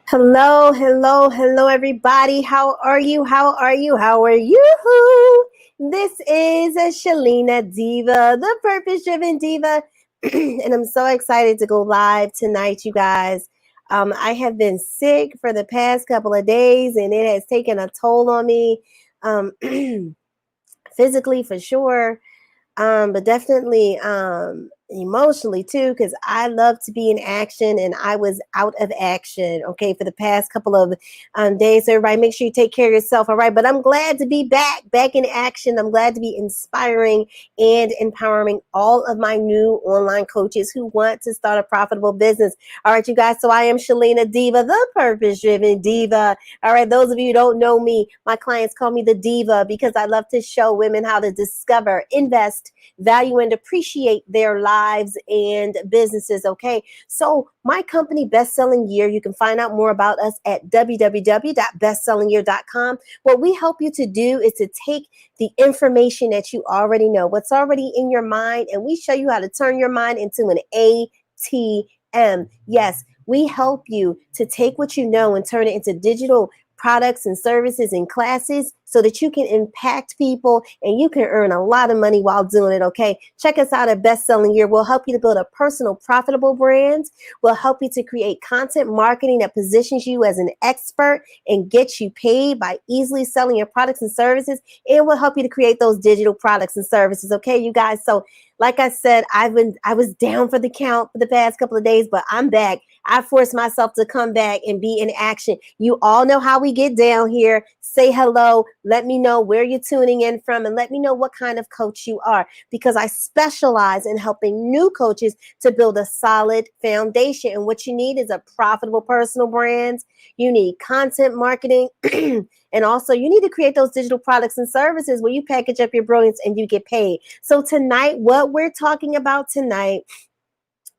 Hello, hello, hello, everybody. How are you? How are you? How are you? This is Shalina Diva, the Purpose Driven Diva, and I'm so excited to go live tonight, you guys. I have been sick for the past couple of days, and it has taken a toll on me, um, physically for sure, but definitely emotionally too, because I love to be in action and I was out of action, okay, for the past couple of days. So everybody, make sure you take care of yourself, all right? But I'm glad to be back in action. I'm glad to be inspiring and empowering all of my new online coaches who want to start a profitable business. All right, you guys, so I am Shalina Diva, the Purpose-Driven Diva. All right, those of you who don't know me, my clients call me the Diva because I love to show women how to discover, invest, value, and appreciate their lives and businesses. Okay, so my company, Best Selling Year, you can find out more about us at www.bestsellingyear.com. What we help you to do is to take the information that you already know, what's already in your mind, and we show you how to turn your mind into an ATM. Yes, we help you to take what you know and turn it into digital products and services and classes so that you can impact people and you can earn a lot of money while doing it. Okay, check us out at Best Selling Year. We'll help you to build a personal profitable brand. We'll help you to create content marketing that positions you as an expert and gets you paid by easily selling your products and services, and we'll help you to create those digital products and services. Okay, you guys, so like I said, I was down for the count for the past couple of days, but I'm back. I forced myself to come back and be in action. You all know how we get down here. Say hello. Let me know where you're tuning in from and let me know what kind of coach you are, because I specialize in helping new coaches to build a solid foundation. And what you need is a profitable personal brand. You need content marketing. And also you need to create those digital products and services where you package up your brilliance and you get paid. So tonight, what we're talking about tonight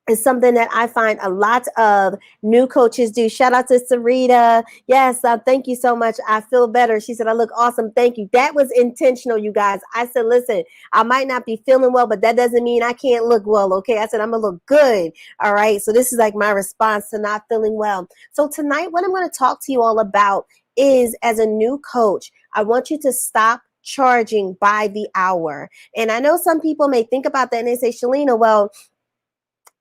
is something that I find a lot of new coaches do. Shout out to Sarita. Yes, thank you so much. I feel better. She said, I look awesome. Thank you. That was intentional, you guys. I said, listen, I might not be feeling well, but that doesn't mean I can't look well, okay? I said, I'm going to look good, all right? So this is like my response to not feeling well. So tonight, what I'm going to talk to you all about is, as a new coach, I want you to stop charging by the hour. And I know some people may think about that and they say, Shalina, well,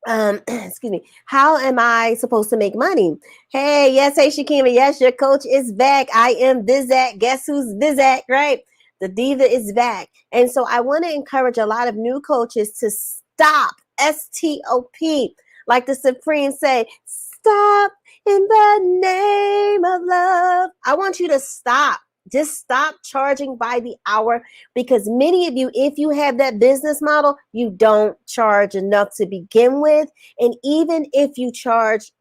excuse me, how am I supposed to make money? Hey, yes, hey Shakima, yes, your coach is back. I am Bizak. Guess who's Bizak, right? The diva is back. And so I want to encourage a lot of new coaches to stop, S-T-O-P, like the Supreme say, stop in the name of love. I want you to stop. Just stop charging by the hour, because many of you, if you have that business model, you don't charge enough to begin with. And even if you charge,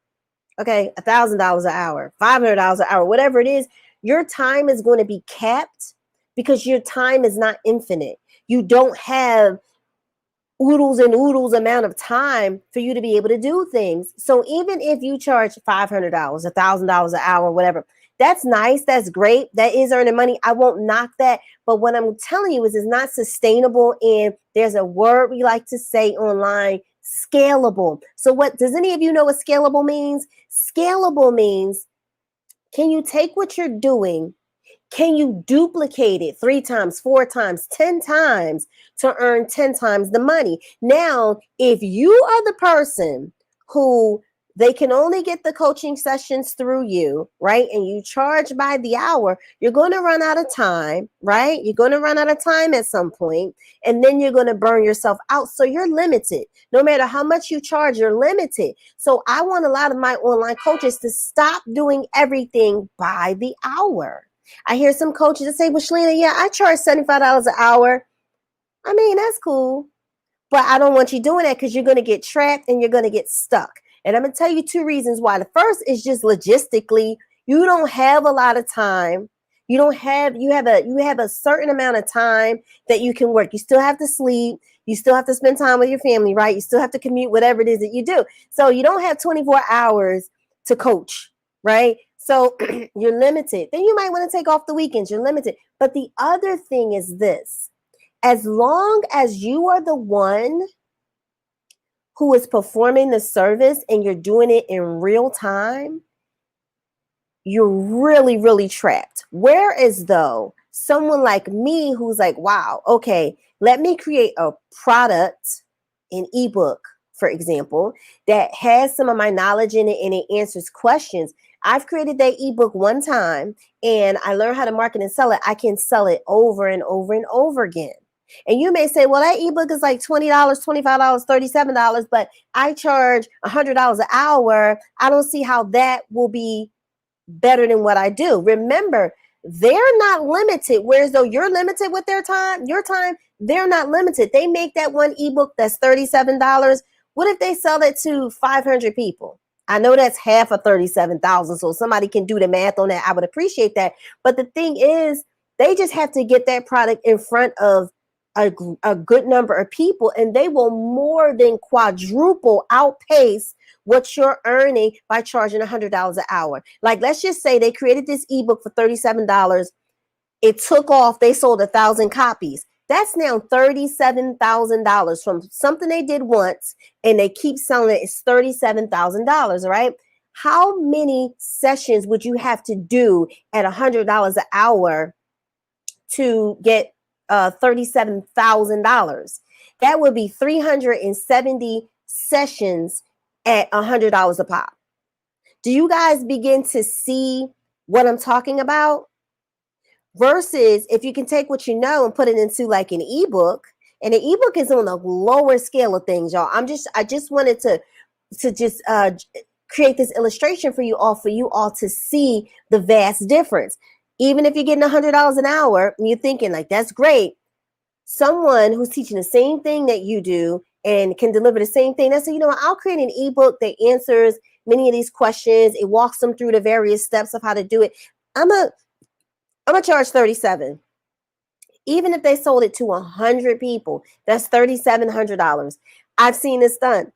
okay, $1,000 an hour, $500 an hour, whatever it is, your time is going to be capped because your time is not infinite. You don't have oodles and oodles amount of time for you to be able to do things. So even if you charge $500, $1,000 an hour, whatever, that's nice. That's great. That is earning money. I won't knock that. But what I'm telling you is it's not sustainable. And there's a word we like to say online, scalable. So what does any of you know what scalable means? Scalable means, can you take what you're doing? Can you duplicate it 3 times, 4 times, 10 times to earn 10 times the money? Now, if you are the person who they can only get the coaching sessions through you, right? And you charge by the hour, you're going to run out of time, right? You're going to run out of time at some point, and then you're going to burn yourself out. So you're limited. No matter how much you charge, you're limited. So I want a lot of my online coaches to stop doing everything by the hour. I hear some coaches that say, well, Shalina, yeah, I charge $75 an hour. I mean, that's cool. But I don't want you doing that, because you're going to get trapped and you're going to get stuck. And I'm going to tell you 2 reasons why. The first is just logistically, you don't have a lot of time. You have a certain amount of time that you can work. You still have to sleep. You still have to spend time with your family, right? You still have to commute, whatever it is that you do. So you don't have 24 hours to coach, right? So you're limited. Then you might want to take off the weekends. You're limited. But the other thing is this: as long as you are the one who is performing the service and you're doing it in real time, you're really, really trapped. Whereas though someone like me who's like, wow, okay, let me create a product, an ebook, for example, that has some of my knowledge in it and it answers questions. I've created that ebook one time and I learned how to market and sell it. I can sell it over and over and over again. And you may say, well, that ebook is like $20, $25, $37, but I charge $100 an hour. I don't see how that will be better than what I do. Remember, they're not limited. Whereas though you're limited with their time, your time, they're not limited. They make that one ebook that's $37. What if they sell it to 500 people? I know that's half of 37,000. So somebody can do the math on that. I would appreciate that. But the thing is, they just have to get that product in front of a good number of people, and they will more than quadruple outpace what you're earning by charging $100 an hour. Like, let's just say they created this ebook for $37. It took off. They sold 1,000 copies. That's now $37,000 from something they did once, and they keep selling it. It's $37,000, right? How many sessions would you have to do at $100 an hour to get $37,000? That would be 370 sessions at $100 a pop. Do you guys begin to see what I'm talking about? Versus if you can take what you know and put it into like an ebook, and an ebook is on a lower scale of things, y'all. I just wanted to just create this illustration for you all to see the vast difference. Even if you're getting $100 an hour and you're thinking like, that's great. Someone who's teaching the same thing that you do and can deliver the same thing, that's, you know what, I'll create an ebook that answers many of these questions. It walks them through the various steps of how to do it. I'm gonna charge $37. Even if they sold it to 100 people, that's $3,700. I've seen this done.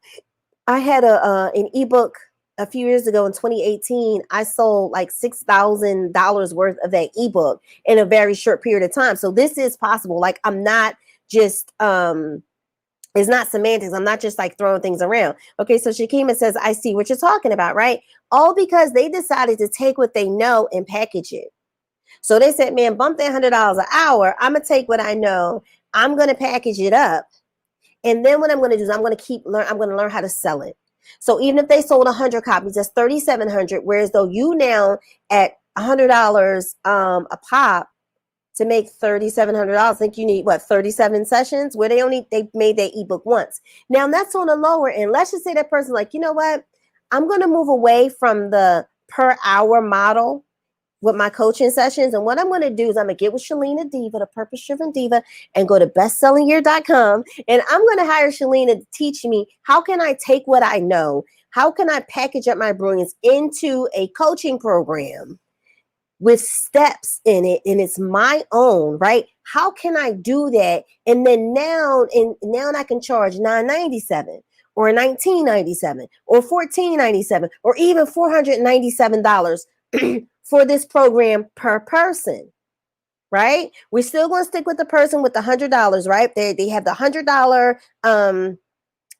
I had an ebook a few years ago in 2018. I sold like $6,000 worth of that ebook in a very short period of time. So this is possible. Like, I'm not just it's not semantics. I'm not just like throwing things around. Okay, so Shakima says, I see what you're talking about, right? All because they decided to take what they know and package it. So they said, man, bump that $100 an hour. I'm going to take what I know. I'm going to package it up. And then what I'm going to do is I'm going to learn how to sell it. So even if they sold 100 copies, that's 3,700. Whereas though you now at $100 a pop to make $3,700, I think you need 37 sessions where they made their ebook once. Now that's on the lower end. Let's just say that person like, you know what? I'm going to move away from the per hour model with my coaching sessions. And what I'm going to do is I'm going to get with Shalina Diva, the Purpose Driven Diva, and go to bestsellingyear.com. And I'm going to hire Shalina to teach me, how can I take what I know? How can I package up my brilliance into a coaching program with steps in it? And it's my own, right? How can I do that? And then now I can charge $997 or $1997 or $1497 or even $497 for this program per person, right? We're still going to stick with the person with the $100, right? They have the $100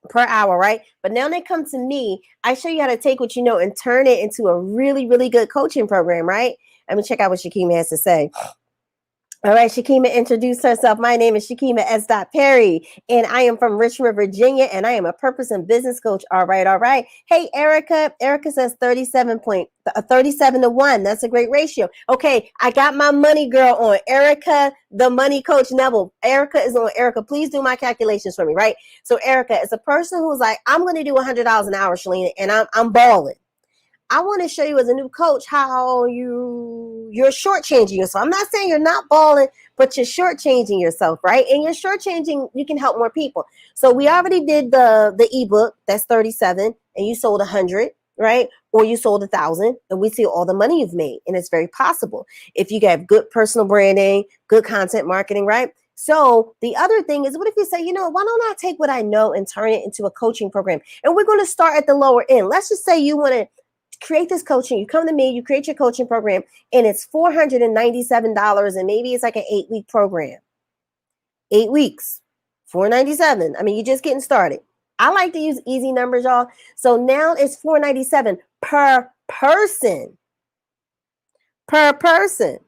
per hour, right? But now they come to me. I show you how to take what you know and turn it into a really, really good coaching program, right? Let me check out what Shakima has to say. All right, Shakima introduced herself. My name is Shakima S. Perry, and I am from Richmond, Virginia, and I am a purpose and business coach. All right. Hey, Ericka. Ericka says 37 to 1. That's a great ratio. Okay, I got my money girl on. Ericka, the money coach Neville. Ericka is on. Ericka, please do my calculations for me, right? So Ericka is a person who's like, I'm going to do $100 an hour, Shalina, and I'm balling. I want to show you as a new coach how you're shortchanging yourself. I'm not saying you're not balling, but you're shortchanging yourself, right? And you're shortchanging, you can help more people. So we already did the ebook, that's 37, and you sold 100, right? Or you sold 1,000, and we see all the money you've made. And it's very possible if you have good personal branding, good content marketing, right? So the other thing is, what if you say, you know, why don't I take what I know and turn it into a coaching program? And we're going to start at the lower end. Let's just say you want to create this coaching. You come to me, you create your coaching program, and it's $497, and maybe it's like an 8-week program. 8 weeks, $497. I mean, you're just getting started. I like to use easy numbers, y'all. So now it's $497 per person. per person.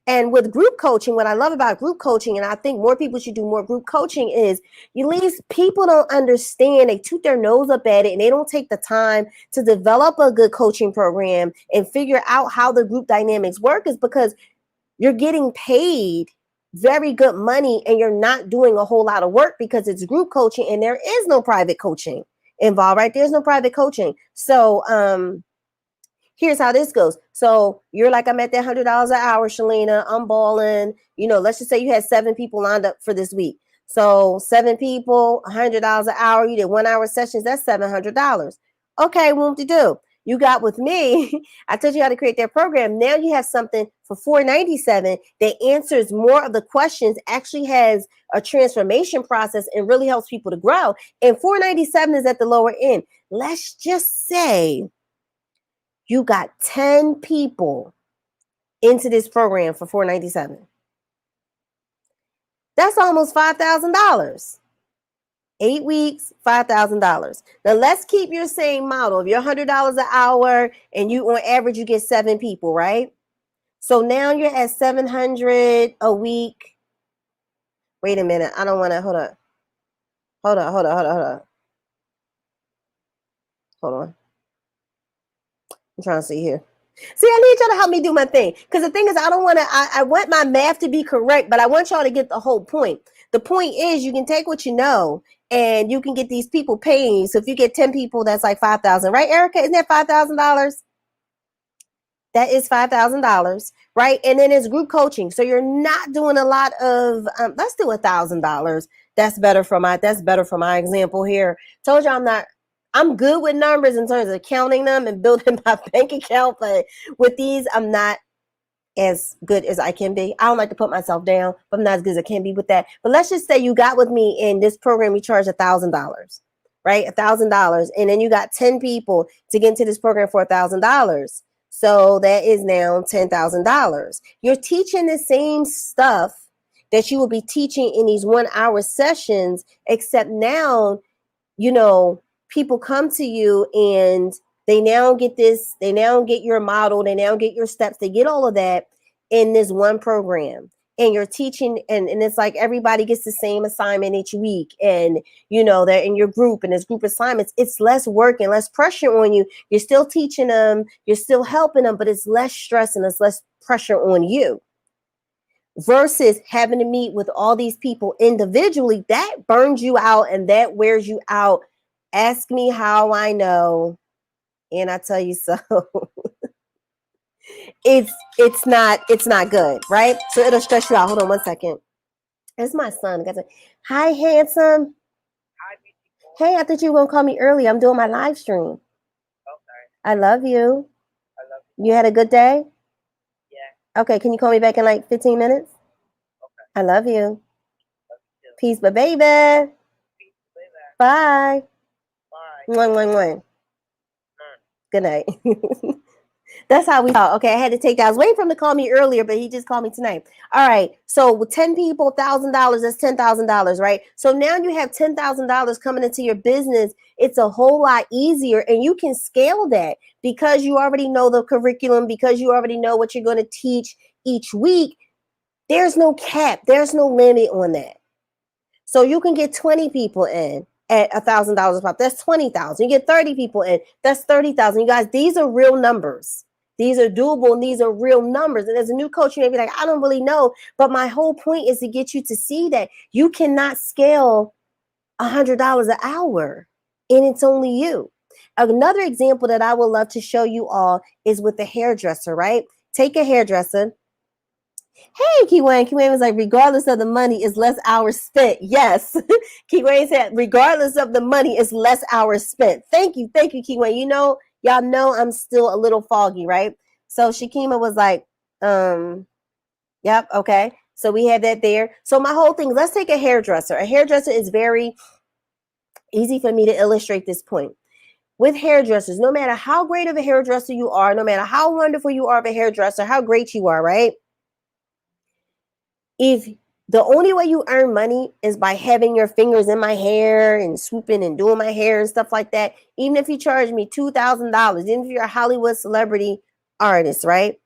And with group coaching, what I love about group coaching, and I think more people should do more group coaching, is at least people don't understand. They toot their nose up at it and they don't take the time to develop a good coaching program and figure out how the group dynamics work, is because you're getting paid very good money and you're not doing a whole lot of work because it's group coaching and there is no private coaching involved, right? There's no private coaching. So, here's how this goes. So you're like, I'm at that $100 an hour, Shalina. I'm balling. Let's just say you had 7 people lined up for this week. So 7 people, $100 an hour. You did 1 hour sessions. That's $700. Okay, what to do? You got with me. I told you how to create that program. Now you have something for $497 that answers more of the questions, actually has a transformation process and really helps people to grow. And $497 is at the lower end. Let's just say you got 10 people into this program for $497. That's almost $5,000. 8 weeks, $5,000. Now let's keep your same model. If you're $100 an hour and you on average you get 7 people, right? So now you're at $700 a week. Wait a minute. I don't want to. Hold on. Hold on. I'm trying to see here. See, I need y'all to help me do my thing. Because the thing is, I don't want to, I want my math to be correct, but I want y'all to get the whole point. The point is you can take what you know and you can get these people paying. So if you get 10 people, that's like $5,000, right, Ericka? Isn't that $5,000? That is $5,000, right? And then it's group coaching. So you're not doing a lot of, let's do $1,000. That's better for my example here. Told you I'm good with numbers in terms of counting them and building my bank account, but with these, I'm not as good as I can be. I don't like to put myself down, but I'm not as good as I can be with that. But let's just say you got with me in this program, we charge $1,000, right? $1,000. And then you got 10 people to get into this program for $1,000. So that is now $10,000. You're teaching the same stuff that you will be teaching in these 1 hour sessions, except now, people come to you and they now get your model, they now get your steps, they get all of that in this one program. And you're teaching, and it's like everybody gets the same assignment each week. And, they're in your group and there's group assignments. It's less work and less pressure on you. You're still teaching them, you're still helping them, but it's less stress and it's less pressure on you. Versus having to meet with all these people individually, that burns you out and that wears you out. Ask me how I know, and I tell you so. it's not good, right? So it'll stress you out. Hold on 1 second. It's my son. Hi, handsome. Hey, I thought you were gonna call me early. I'm doing my live stream. Okay. I love you. You had a good day? Yeah. Okay, can you call me back in like 15 minutes? Okay. I love you. Peace, but baby. Peace, baby. Bye. Bye. Good night. That's how we talk. Okay, I had to take that. I was waiting for him to call me earlier, but he just called me tonight. All right. So with 10 people, $1,000, that's $10,000, right? So now you have $10,000 coming into your business. It's a whole lot easier, and you can scale that because you already know the curriculum, because you already know what you're going to teach each week. There's no cap. There's no limit on that. So you can get 20 people in at $1,000 a pop. That's 20,000. You get 30 people in. That's 30,000. You guys, these are real numbers. These are doable and these are real numbers. And as a new coach, you may be like, I don't really know. But my whole point is to get you to see that you cannot scale $100 an hour and it's only you. Another example that I would love to show you all is with the hairdresser, right? Take a hairdresser. Hey, Key-Wayne was like, regardless of the money, is less hours spent. Yes. Key-Wayne said, regardless of the money, is less hours spent. Thank you, Key-Wayne. Y'all know I'm still a little foggy, right? So Shakima was like, yep, okay. So we had that there. So my whole thing, let's take a hairdresser. A hairdresser is very easy for me to illustrate this point. With hairdressers, no matter how great of a hairdresser you are, no matter how wonderful you are of a hairdresser, how great you are, right? If the only way you earn money is by having your fingers in my hair and swooping and doing my hair and stuff like that, even if you charge me $2,000, even if you're a Hollywood celebrity artist, right?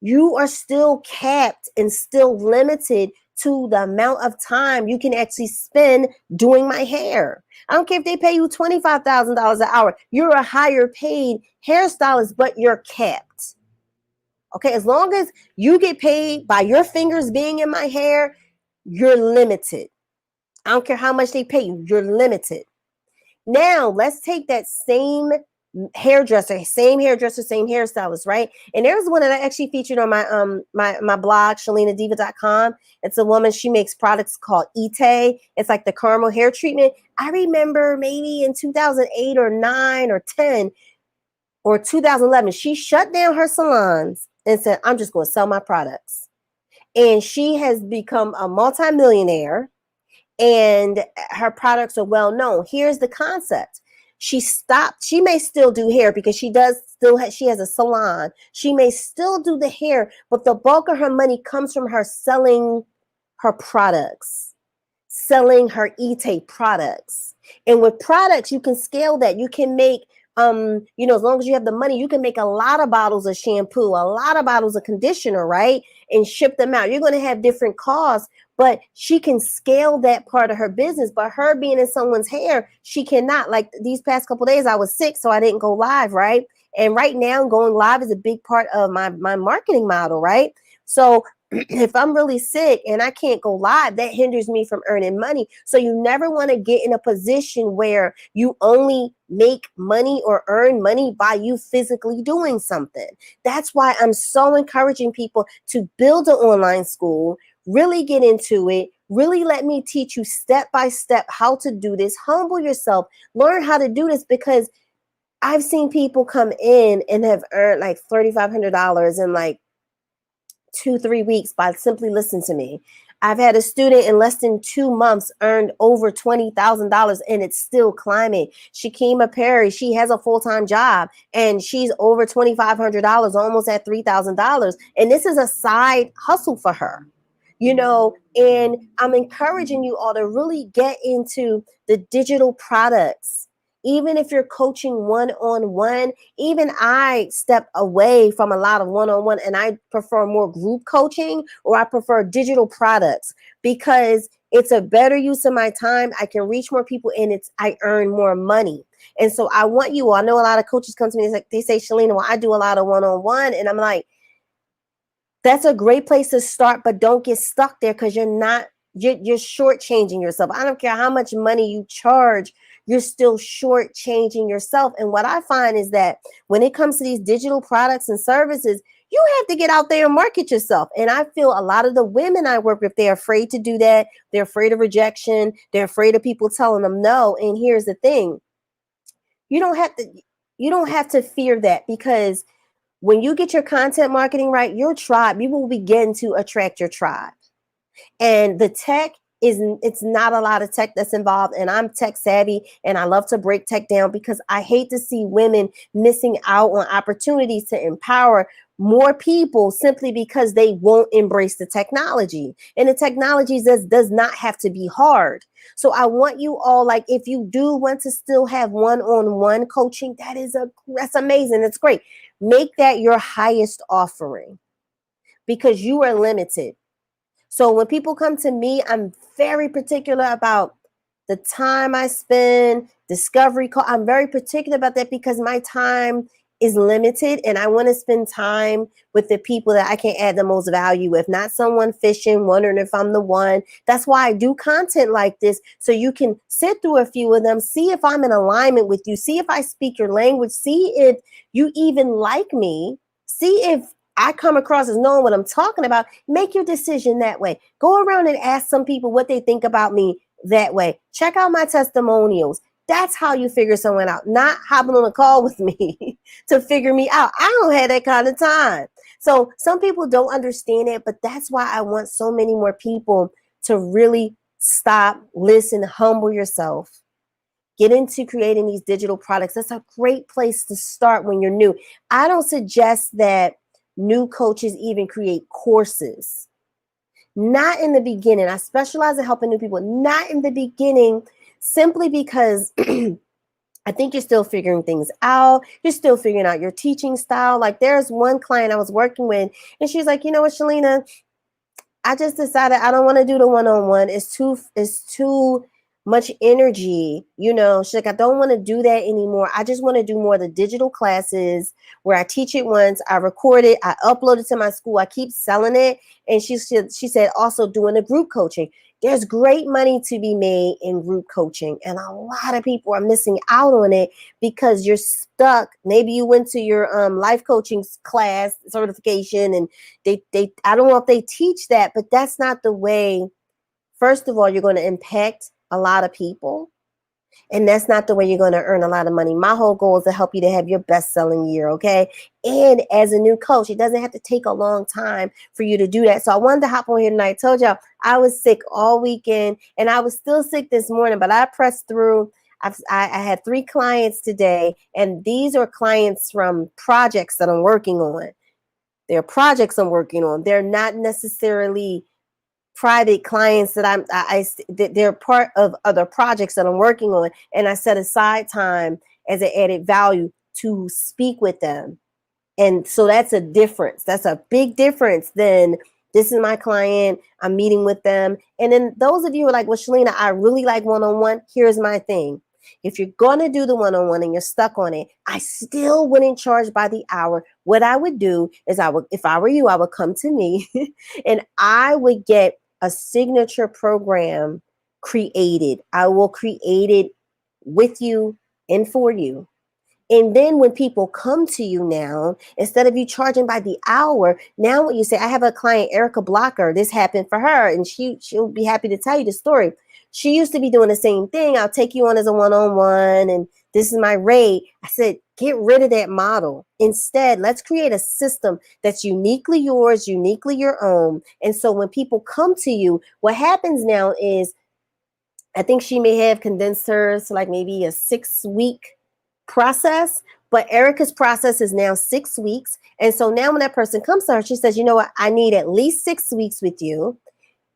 you are still capped and still limited to the amount of time you can actually spend doing my hair. I don't care if they pay you $25,000 an hour. You're a higher paid hairstylist, but you're capped. Okay, as long as you get paid by your fingers being in my hair, you're limited. I don't care how much they pay you, you're limited. Now, let's take that same hairdresser, same hairstylist, right? And there's one that I actually featured on my blog, ShirleyNadiva.com. It's a woman, she makes products called Ite. It's like the caramel hair treatment. I remember maybe in 2008 or 9 or 10 or 2011, she shut down her salons and said, I'm just going to sell my products. And she has become a multimillionaire, and her products are well known. Here's the concept. She stopped. She may still do hair because she has a salon. She may still do the hair, but the bulk of her money comes from her selling her products, selling her Ite products. And with products, you can scale that. You can make, as long as you have the money, you can make a lot of bottles of shampoo, a lot of bottles of conditioner, right? And ship them out. You're going to have different costs, but she can scale that part of her business. But her being in someone's hair, she cannot. Like these past couple of days, I was sick, so I didn't go live, right? And right now, going live is a big part of my marketing model, right? So if I'm really sick and I can't go live, that hinders me from earning money. So you never want to get in a position where you only make money or earn money by you physically doing something. That's why I'm so encouraging people to build an online school, really get into it, really let me teach you step by step how to do this. Humble yourself, learn how to do this, because I've seen people come in and have earned like $3,500 in like 2-3 weeks by simply listening to me. I've had a student in less than 2 months earned over $20,000, and it's still climbing. Shakima Perry, she has a full-time job and she's over $2,500, almost at $3,000. And this is a side hustle for her, and I'm encouraging you all to really get into the digital products. Even if you're coaching one-on-one, even I step away from a lot of one-on-one and I prefer more group coaching, or I prefer digital products because it's a better use of my time. I can reach more people and I earn more money. And so I want you all, I know a lot of coaches come to me and they say, Shalina, well, I do a lot of one-on-one. And I'm like, that's a great place to start, but don't get stuck there because you're shortchanging yourself. I don't care how much money you charge, you're still shortchanging yourself. And what I find is that when it comes to these digital products and services, you have to get out there and market yourself. And I feel a lot of the women I work with, they're afraid to do that. They're afraid of rejection. They're afraid of people telling them no. And here's the thing. You don't have to fear that, because when you get your content marketing right, your tribe, you will begin to attract your tribe. And the tech it's not a lot of tech that's involved, and I'm tech savvy and I love to break tech down because I hate to see women missing out on opportunities to empower more people simply because they won't embrace the technology. And the technology does not have to be hard. So I want you all, like, if you do want to still have one-on-one coaching, that's amazing. That's great. Make that your highest offering because you are limited. So when people come to me, I'm very particular about the time I spend, discovery call. I'm very particular about that because my time is limited and I want to spend time with the people that I can add the most value with, not someone fishing, wondering if I'm the one. That's why I do content like this, so you can sit through a few of them, see if I'm in alignment with you, see if I speak your language, see if you even like me, see if I come across as knowing what I'm talking about. Make your decision that way. Go around and ask some people what they think about me that way. Check out my testimonials. That's how you figure someone out, not hopping on a call with me to figure me out. I don't have that kind of time. So some people don't understand it, but that's why I want so many more people to really stop, listen, humble yourself. Get into creating these digital products. That's a great place to start when you're new. I don't suggest that new coaches even create courses. Not in the beginning. I specialize in helping new people. Not in the beginning, simply because I think you're still figuring things out. You're still figuring out your teaching style. Like there's one client I was working with, and she's like, you know what, Shalina, I just decided I don't want to do the one-on-one. It's too much energy. She's like, I don't want to do that anymore. I just want to do more of the digital classes where I teach it once, I record it, I upload it to my school, I keep selling it. And she said also doing the group coaching. There's great money to be made in group coaching, and a lot of people are missing out on it because you're stuck. Maybe you went to your life coaching class certification, and they I don't know if they teach that, but that's not the way. First of all, you're going to impact a lot of people, and that's not the way you're going to earn a lot of money. My whole goal is to help you to have your best-selling year, okay? And as a new coach, it doesn't have to take a long time for you to do that. So I wanted to hop on here tonight. I told y'all I was sick all weekend, and I was still sick this morning, but I pressed through. I had 3 clients today, and these are clients from projects that I'm working on. They're projects I'm working on. They're not necessarily private clients that they're part of other projects that I'm working on, and I set aside time as an added value to speak with them. And so that's a difference. That's a big difference than this is my client, I'm meeting with them. And then those of you who are like, well, Shalina, I really like one-on-one. Here's my thing. If you're going to do the one-on-one and you're stuck on it, I still wouldn't charge by the hour. What I would do is if I were you, I would come to me and I would get a signature program created. I will create it with you and for you. And then when people come to you now, instead of you charging by the hour, now what you say, I have a client, Ericka Blocker. This happened for her, and she'll be happy to tell you the story. She used to be doing the same thing. I'll take you on as a one-on-one, and this is my rate. I said, get rid of that model. Instead, let's create a system that's uniquely yours, uniquely your own. And so when people come to you, what happens now is, I think she may have condensed hers to like maybe a 6-week process, but Ericka's process is now 6 weeks. And so now when that person comes to her, she says, you know what, I need at least 6 weeks with you.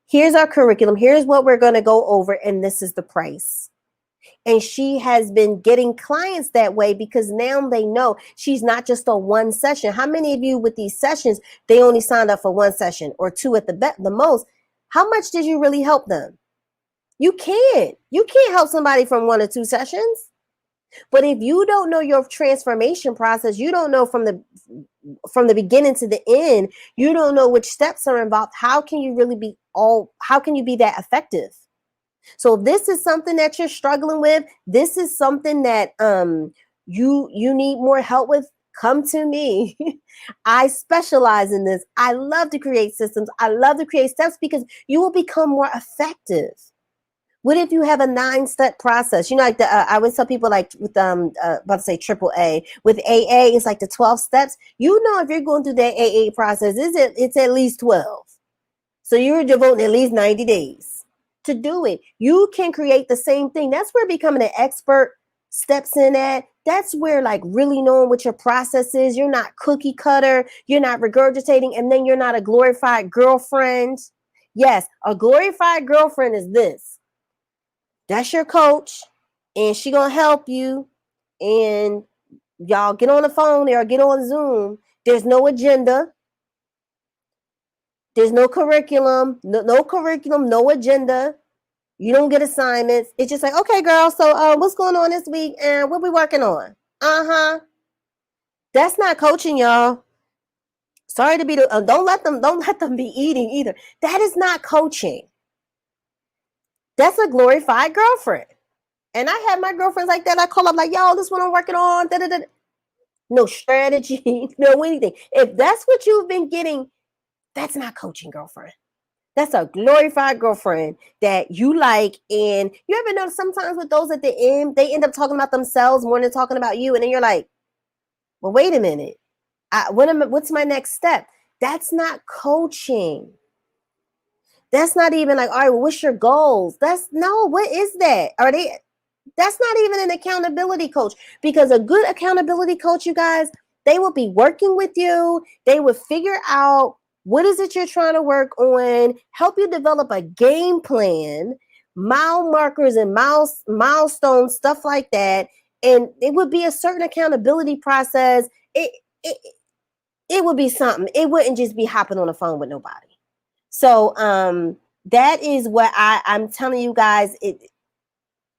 Here's our curriculum. Here's what we're going to go over. And this is the price. And she has been getting clients that way because now they know she's not just a one session. How many of you with these sessions, they only signed up for one session or 2 at the most? How much did you really help them? You can't help somebody from 1 or 2 sessions. But if you don't know your transformation process, you don't know from the beginning to the end, you don't know which steps are involved, how can you be that effective? So this is something that you're struggling with. This is something that you need more help with. Come to me. I specialize in this. I love to create systems. I love to create steps because you will become more effective. What if you have a 9-step process? Like I always tell people, like with about to say AAA. With AA, it's like the 12 steps. If you're going through that AA process, it's at least 12. So you're devoting at least 90 days to do it. You can create the same thing. That's where becoming an expert steps in at. That's where like really knowing what your process is. You're not cookie cutter. You're not regurgitating, and then you're not a glorified girlfriend. Yes, a glorified girlfriend is this. That's your coach, and she gonna help you, and y'all get on the phone or get on Zoom. There's no agenda. There's no curriculum. No curriculum, no agenda. You don't get assignments. It's just like, okay, girl, so what's going on this week, and what we working on? That's not coaching, y'all. Sorry to be don't let them be eating either. That is not coaching. That's a glorified girlfriend. And I have my girlfriends like that. I call up like, yo, this one I'm working on. Da-da-da. No strategy, no anything. If that's what you've been getting, that's not coaching, girlfriend. That's a glorified girlfriend that you like. And you ever notice sometimes with those at the end, they end up talking about themselves more than talking about you. And then you're like, well, wait a minute. What's my next step? That's not coaching. That's not even like, all right, well, what's your goals? What is that? That's not even an accountability coach, because a good accountability coach, you guys, they will be working with you. They will figure out what is it you're trying to work on, help you develop a game plan, mile markers and milestones, stuff like that. And it would be a certain accountability process. It it would be something. It wouldn't just be hopping on the phone with nobody. So that is what I'm telling you guys.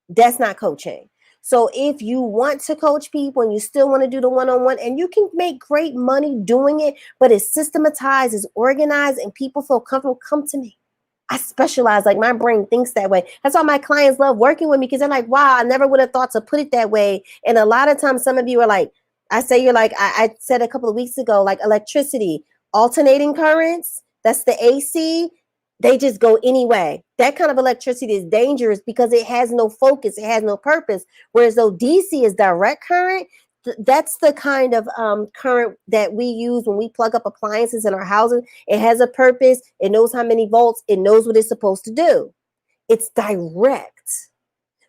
That's not coaching. So if you want to coach people and you still want to do the one-on-one, and you can make great money doing it, but it's systematized, it's organized, and people feel comfortable, come to me. I specialize, like my brain thinks that way. That's why my clients love working with me, because they're like, wow, I never would have thought to put it that way. And a lot of times, some of you are like, I say you're like, I said a couple of weeks ago, like electricity, alternating currents, that's the AC. They just go anyway. That kind of electricity is dangerous because it has no focus, it has no purpose. Whereas though DC is direct current, that's the kind of current that we use when we plug up appliances in our houses. It has a purpose. It knows how many volts. It knows what it's supposed to do. It's direct.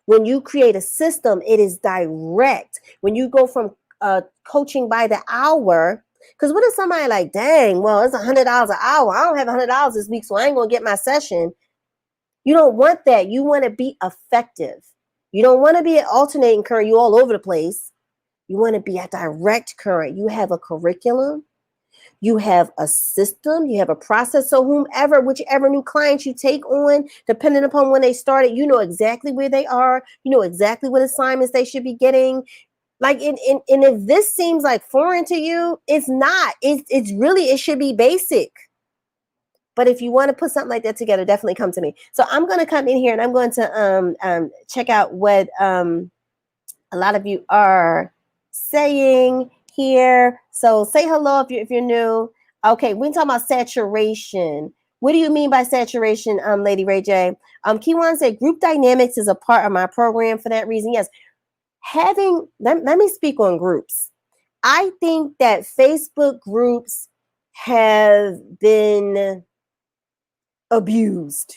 When you create a system, it is direct. When you go from coaching by the hour, because what if somebody like, dang, well, it's $100 an hour. I don't have $100 this week, so I ain't going to get my session. You don't want that. You want to be effective. You don't want to be an alternating current. You all over the place. You want to be a direct current. You have a curriculum. You have a system. You have a process. So whichever new clients you take on, depending upon when they started, you know exactly where they are. You know exactly what assignments they should be getting. Like, and if this seems like foreign to you, it's not. It's really, it should be basic. But if you want to put something like that together, definitely come to me. So I'm going to come in here and I'm going to check out what a lot of you are saying here. So say hello if you're new. Okay, we're talking about saturation. What do you mean by saturation, Lady Ray J? Kiwan said group dynamics is a part of my program for that reason. Yes. Let me speak on groups. I think that Facebook groups have been abused.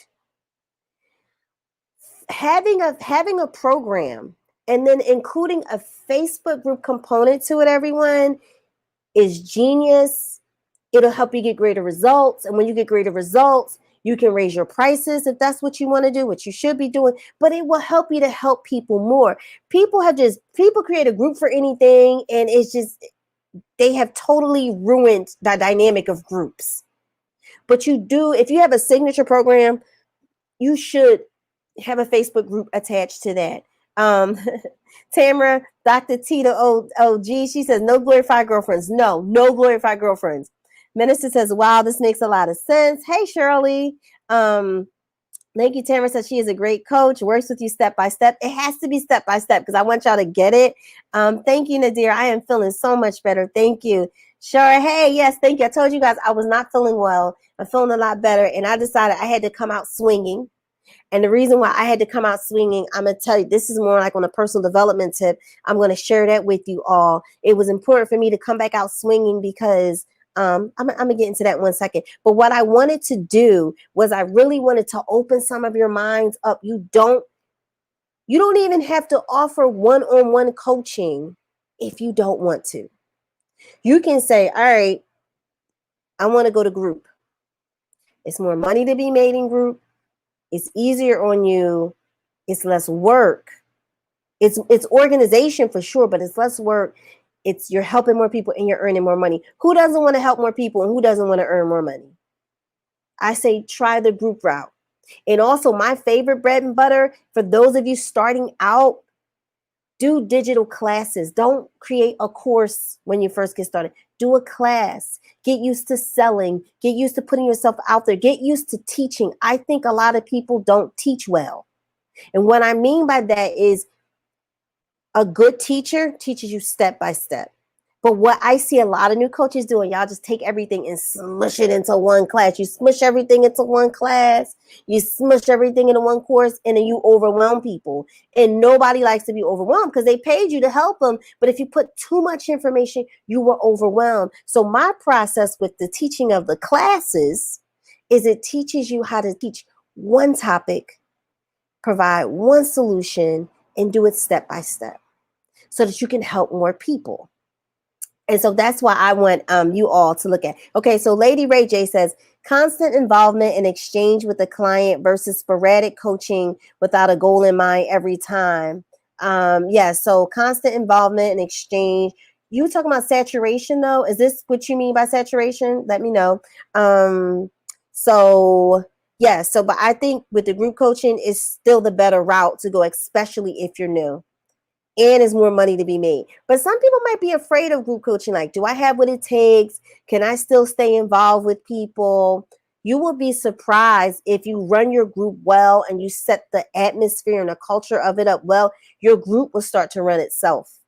Having a program and then including a Facebook group component to it, everyone, is genius. It'll help you get greater results. And when you get greater results, you can raise your prices if that's what you want to do, what you should be doing, but it will help you to help people more. People create a group for anything, and it's just, they have totally ruined the dynamic of groups. But if you have a signature program, you should have a Facebook group attached to that. Tamara, Dr. Tita OG, she says, no glorified girlfriends. No glorified girlfriends. Minister says, wow, this makes a lot of sense. Hey, Shirley. Thank you. Tamara says she is a great coach, works with you step by step. It has to be step by step because I want y'all to get it. Thank you, Nadir. I am feeling so much better. Thank you. Sure. Hey, yes, thank you. I told you guys I was not feeling well. I'm feeling a lot better, and I decided I had to come out swinging. And the reason why I had to come out swinging, I'm going to tell you, this is more like on a personal development tip. I'm going to share that with you all. It was important for me to come back out swinging because I'm going to get into that in 1 second. But what I wanted to do was I really wanted to open some of your minds up. You don't even have to offer one-on-one coaching if you don't want to. You can say, all right, I want to go to group. It's more money to be made in group. It's easier on you. It's less work. It's organization for sure, but it's less work. You're helping more people and you're earning more money. Who doesn't want to help more people and who doesn't want to earn more money? I say try the group route. And also my favorite bread and butter for those of you starting out, do digital classes. Don't create a course when you first get started. Do a class. Get used to selling. Get used to putting yourself out there. Get used to teaching. I think a lot of people don't teach well. And what I mean by that is a good teacher teaches you step by step. But what I see a lot of new coaches doing, y'all just take everything and smush it into one class. You smush everything into one class. You smush everything into one course, and then you overwhelm people. And nobody likes to be overwhelmed because they paid you to help them. But if you put too much information, you will overwhelm. So my process with the teaching of the classes is it teaches you how to teach one topic, provide one solution, and do it step by step so that you can help more people. And so that's why I want you all to look at. Okay, so Lady Ray J says, constant involvement and exchange with the client versus sporadic coaching without a goal in mind every time. Yeah, so constant involvement and exchange. You were talking about saturation though. Is this what you mean by saturation? Let me know. Um, so yeah, so but I think with the group coaching is still the better route to go, especially if you're new and is more money to be made. But some people might be afraid of group coaching. Like, do I have what it takes? Can I still stay involved with people? You will be surprised if you run your group well and you set the atmosphere and the culture of it up well, your group will start to run itself.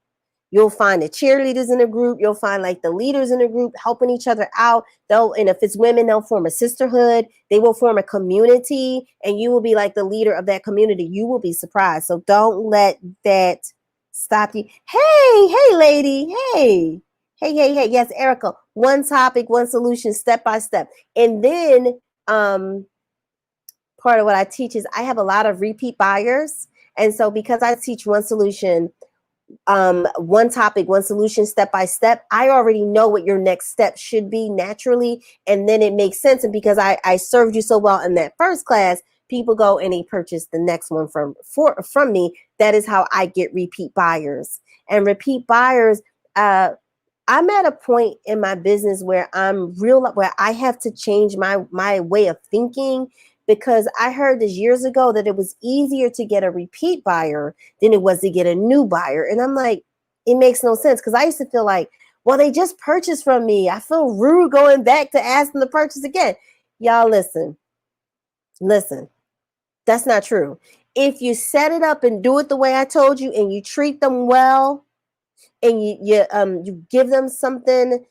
You'll find the cheerleaders in the group. You'll find like the leaders in the group helping each other out. And if it's women, they'll form a sisterhood. They will form a community, and you will be like the leader of that community. You will be surprised. So don't let that stop you. Hey, lady. Hey. Yes, Ericka. One topic, one solution, step by step. And then part of what I teach is I have a lot of repeat buyers. And so because I teach one solution, one topic, one solution, step by step, I already know what your next step should be naturally. And then it makes sense. And because I served you so well in that first class, people go and they purchase the next one from me. That is how I get repeat buyers. And repeat buyers, I'm at a point in my business where where I have to change my way of thinking, because I heard this years ago that it was easier to get a repeat buyer than it was to get a new buyer. And I'm like, it makes no sense, because I used to feel like, well, they just purchased from me. I feel rude going back to ask them to purchase again. Y'all listen, that's not true. If you set it up and do it the way I told you, and you treat them well, and you give them something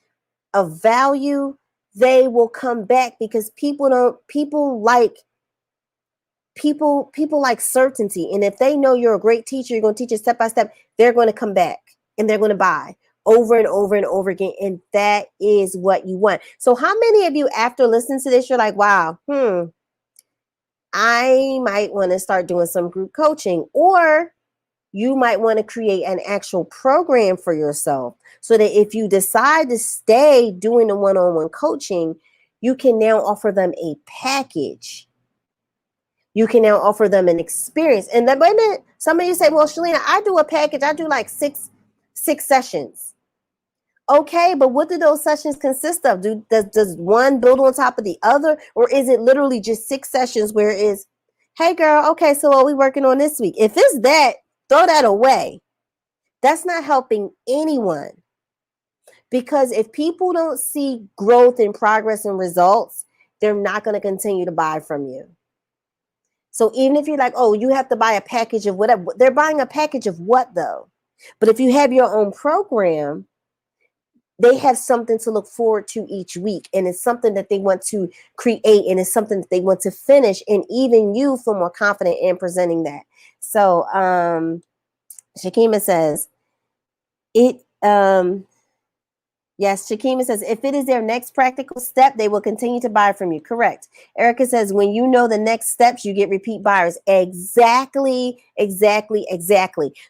of value, they will come back, because people like certainty. And if they know you're a great teacher, you're going to teach it step by step, they're going to come back and they're going to buy over and over and over again. And that is what you want. So how many of you, after listening to this, you're like, wow, I might want to start doing some group coaching? Or you might want to create an actual program for yourself, so that if you decide to stay doing the one-on-one coaching, you can now offer them a package. You can now offer them an experience. And then, wait a minute, some of you say, well, Shalina, I do a package. I do like six sessions. Okay, but what do those sessions consist of? Does one build on top of the other? Or is it literally just 6 sessions where it is, hey girl, okay, so what are we working on this week? If it's that, throw that away. That's not helping anyone. Because if people don't see growth and progress and results, they're not going to continue to buy from you. So even if you're like, oh, you have to buy a package of whatever, they're buying a package of what though? But if you have your own program, they have something to look forward to each week. And it's something that they want to create, and it's something that they want to finish. And even you feel more confident in presenting that. So Shakima says, yes, Shakima says, if it is their next practical step, they will continue to buy from you. Correct. Ericka says, when you know the next steps, you get repeat buyers. Exactly.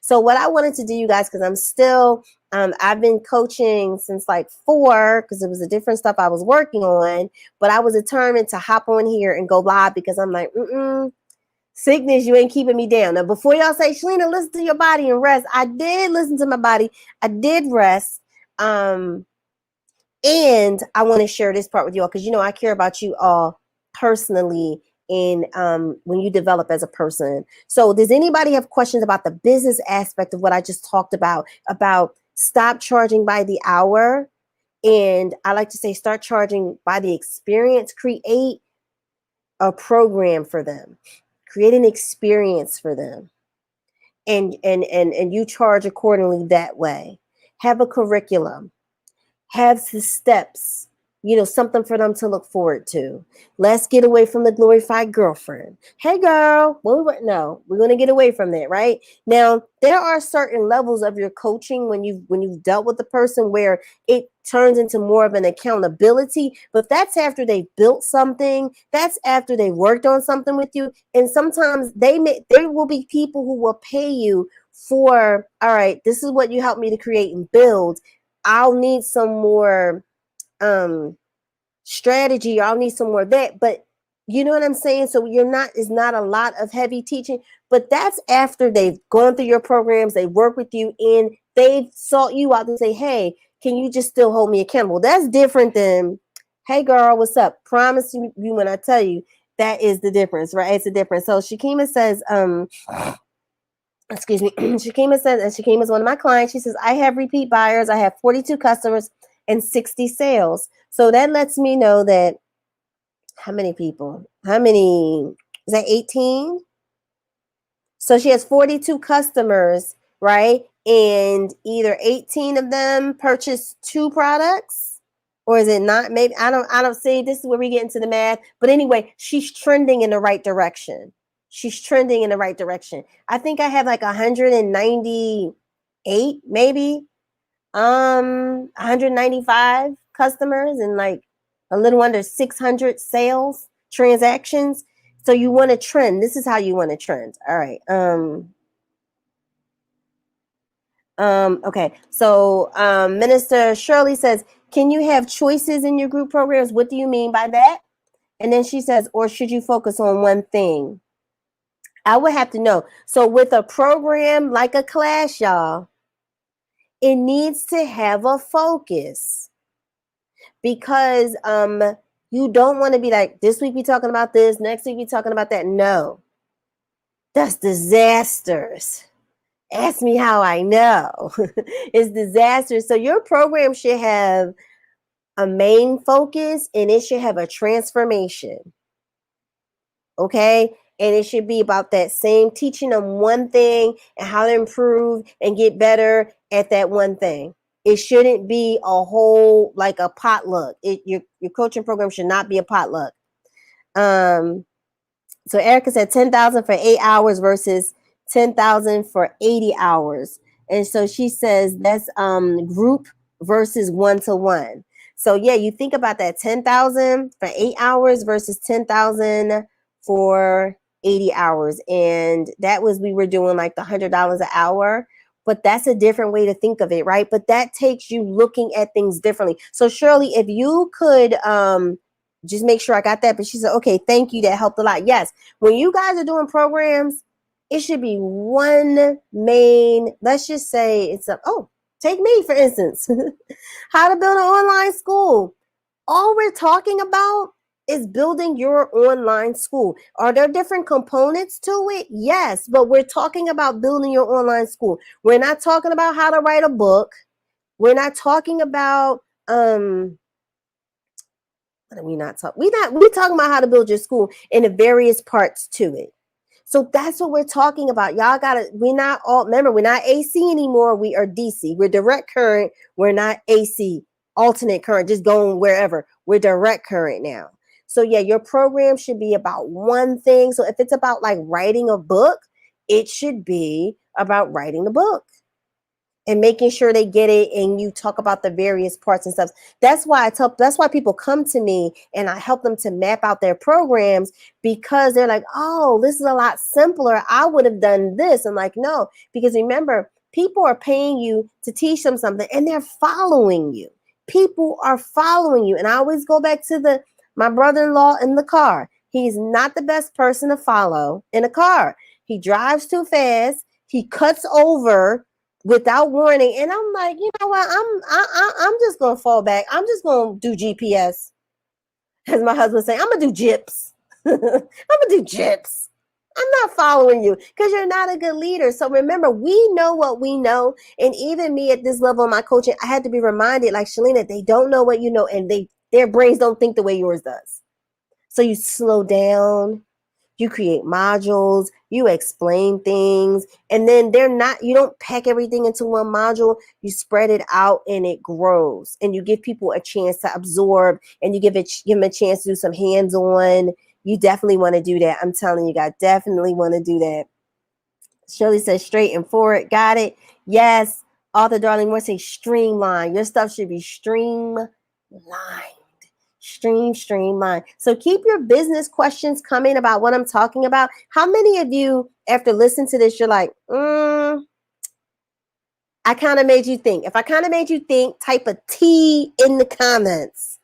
So what I wanted to do, you guys, because I'm still, I've been coaching since like 4, because it was a different stuff I was working on, but I was determined to hop on here and go live, because I'm like, sickness, you ain't keeping me down. Now, before y'all say, Shalina, listen to your body and rest. I did listen to my body. I did rest. And I want to share this part with you all, because I care about you all personally, and when you develop as a person. So does anybody have questions about the business aspect of what I just talked about stop charging by the hour? And I like to say, start charging by the experience. Create a program for them. Create an experience for them. And you charge accordingly that way. Have a curriculum. Have the steps, something for them to look forward to. Let's get away from the glorified girlfriend. Hey girl, no, we're going to get away from that, right? Now, there are certain levels of your coaching when you've dealt with the person where it turns into more of an accountability, but that's after they've built something. That's after they worked on something with you. And sometimes there will be people who will pay you for, all right, this is what you helped me to create and build. I'll need some more strategy. I'll need some more of that. But you know what I'm saying? So it's not a lot of heavy teaching, But that's after they've gone through your programs, they work with you, and they've sought you out to say, hey, can you just still hold me accountable? That's different than, hey girl, what's up? Promise you when I tell you. That is the difference, right? It's the difference. So Shakima says, excuse me, Shakima says, and Shakima is one of my clients. She says, I have repeat buyers. I have 42 customers and 60 sales. So that lets me know that how many people? How many? Is that 18? So she has 42 customers, right? And either 18 of them purchased 2 products, or is it not? Maybe I don't see. This is where we get into the math. But anyway, she's trending in the right direction. She's trending in the right direction. I think I have like 198, maybe 195 customers and like a little under 600 sales transactions. So you want to trend. This is how you want to trend. All right. Okay. So Minister Shirley says, can you have choices in your group programs? What do you mean by that? And then she says, or should you focus on one thing? I would have to know. So with a program like a class, y'all, it needs to have a focus, because you don't want to be like, this week we talking about this, next week we talking about that. No, that's disasters. Ask me how I know. It's disastrous. So your program should have a main focus, and it should have a transformation. Okay? And it should be about that same, teaching them one thing and how to improve and get better at that one thing. It shouldn't be a whole, like a potluck. Your coaching program should not be a potluck. So Ericka said 10,000 for 8 hours versus 10,000 for 80 hours. And so she says that's group versus one-to-one. So yeah, you think about that, 10,000 for 8 hours versus 10,000 for 80 hours. And that was, we were doing like the $100 an hour. But that's a different way to think of it, right? But that takes you looking at things differently. So Shirley, if you could just make sure I got that. But she said, okay, thank you. That helped a lot. Yes. When you guys are doing programs, it should be one main, let's just say it's take me, for instance, how to build an online school. All we're talking about is building your online school. Are there different components to it? Yes, but we're talking about building your online school. We're not talking about how to write a book. We're not talking about what are we not talking? We're talking about how to build your school and the various parts to it. So that's what we're talking about. Y'all gotta, we're not AC anymore. We are DC. We're direct current. We're not AC, alternate current, just going wherever. We're direct current now. So yeah, your program should be about one thing. So if it's about like writing a book, it should be about writing the book and making sure they get it, and you talk about the various parts and stuff. That's why people come to me and I help them to map out their programs, because they're like, oh, this is a lot simpler. I would have done this. I'm like, no, because remember, people are paying you to teach them something and they're following you. People are following you. And I always go back to my brother-in-law in the car. He's not the best person to follow in a car. He drives too fast. He cuts over without warning, and I'm like, you know what? I'm just gonna fall back. I'm just gonna do GPS, as my husband say. I'm gonna do GIPS. I'm gonna do GIPS. I'm not following you because you're not a good leader. So remember, we know what we know, and even me at this level of my coaching, I had to be reminded, like Shalina, they don't know what you know, and their brains don't think the way yours does. So you slow down. You create modules, you explain things, and then you don't pack everything into one module. You spread it out and it grows, and you give people a chance to absorb, and you give them a chance to do some hands-on. You definitely want to do that. I'm telling you guys, definitely want to do that. Shirley says straight and forward. Got it. Yes. Author Darling Moore say streamline. Your stuff should be streamlined. Streamline. So keep your business questions coming about what I'm talking about. How many of you, after listening to this, you're like, I kind of made you think. If I kind of made you think, type a T in the comments.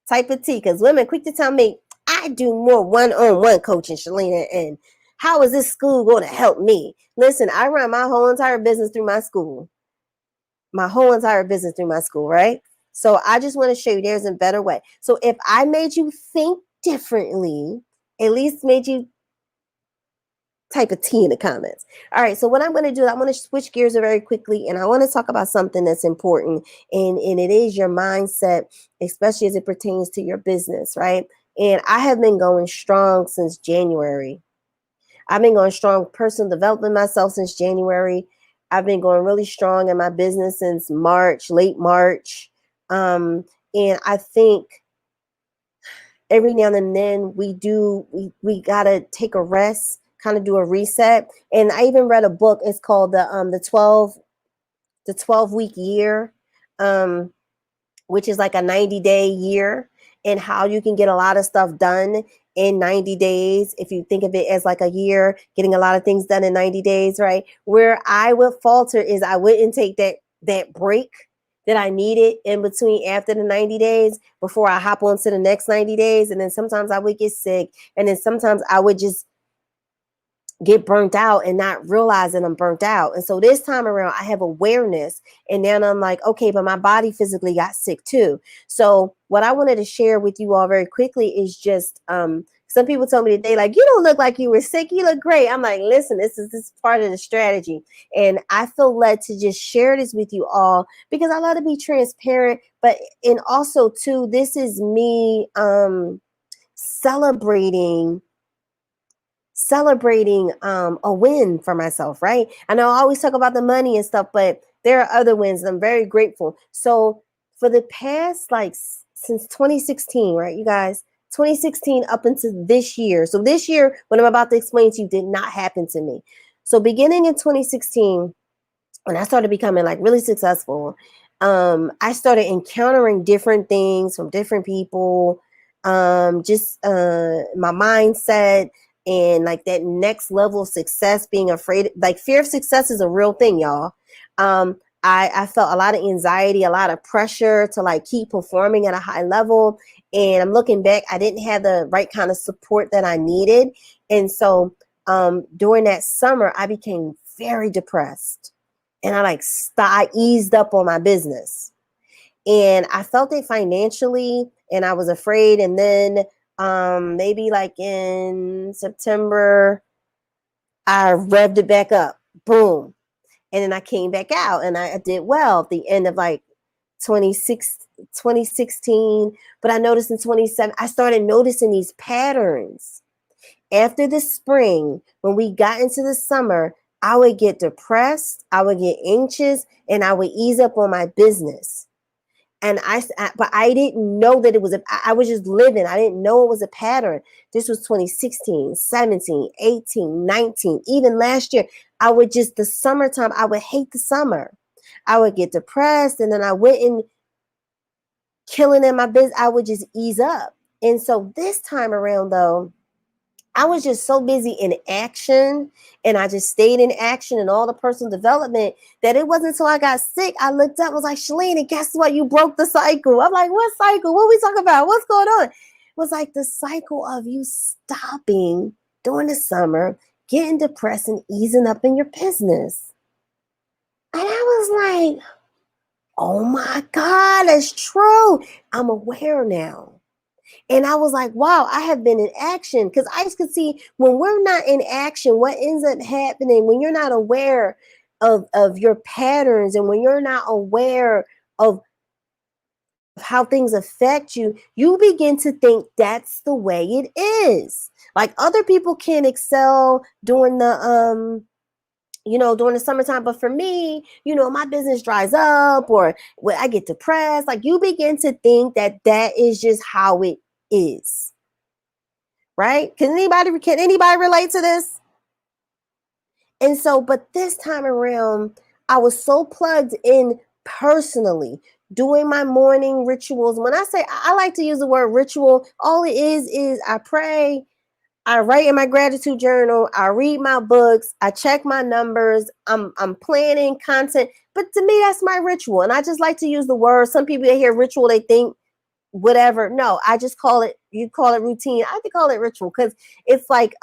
Type a T, because women quick to tell me, I do more one-on-one coaching, Shalina, and How is this school going to help me? Listen, I run my whole entire business through my school. Right? So I just want to show you there's a better way. So if I made you think differently, at least made you type a T in the comments. All right, so what I'm going to do, I'm going to switch gears very quickly, and I want to talk about something that's important, and it is your mindset, especially as it pertains to your business, right? And I have been going strong since January. I've been going strong personal development myself since January. I've been going really strong in my business since March, late March. And I think every now and then we gotta take a rest, kind of do a reset. And I even read a book. It's called the 12-week year. Which is like a 90-day year, and how you can get a lot of stuff done in 90 days. If you think of it as like a year, getting a lot of things done in 90 days, right? Where I would falter is I wouldn't take that break that I needed in between after the 90 days before I hop on to the next 90 days. And then sometimes I would get sick. And then sometimes I would just get burnt out and not realizing I'm burnt out. And so this time around, I have awareness. And then I'm like, okay, but my body physically got sick too. So what I wanted to share with you all very quickly is just, some people told me today, like, you don't look like you were sick. You look great. I'm like, listen, this is part of the strategy. And I feel led to just share this with you all because I love to be transparent. But, and also too, this is me celebrating a win for myself, right? I know I always talk about the money and stuff, but there are other wins and I'm very grateful. So for the past, like, since 2016, right, you guys, 2016 up into this year. So this year, what I'm about to explain to you did not happen to me. So beginning in 2016, when I started becoming like really successful, I started encountering different things from different people, just my mindset and like that next level of success, being afraid, like fear of success is a real thing, y'all. I felt a lot of anxiety, a lot of pressure to like keep performing at a high level. And I'm looking back, I didn't have the right kind of support that I needed. And so during that summer, I became very depressed. And I eased up on my business. And I felt it financially and I was afraid. And then maybe like in September, I revved it back up. Boom. And then I came back out and I did well at the end of like 2016. But I noticed in 27, I started noticing these patterns. After the spring, when we got into the summer, I would get depressed, I would get anxious, and I would ease up on my business. And but I didn't know that it was I was just living. I didn't know it was a pattern. This was 2016, 17, 18, 19, even last year. I would just, the summertime, I would hate the summer. I would get depressed and then I wouldn't killing in my business. I would just ease up. And so this time around though, I was just so busy in action and I just stayed in action and all the personal development that it wasn't until I got sick. I looked up and was like, Shirley, guess what? You broke the cycle. I'm like, what cycle? What are we talking about? What's going on? It was like the cycle of you stopping during the summer, getting depressed and easing up in your business. And I was like, oh my God, that's true. I'm aware now. And I was like, wow, I have been in action. Because I could see when we're not in action, what ends up happening when you're not aware of your patterns and when you're not aware of how things affect you, you begin to think that's the way it is. Like other people can excel during the during the summertime. But for me, my business dries up or when I get depressed, like you begin to think that is just how it is. Right? Can anybody relate to this? And so, but this time around, I was so plugged in personally, doing my morning rituals. When I say, I like to use the word ritual, all it is I pray, I write in my gratitude journal, I read my books, I check my numbers, I'm planning content. But to me, that's my ritual. And I just like to use the word. Some people that hear ritual, they think whatever. No, I just call it, you call it routine. I have to call it ritual because it's like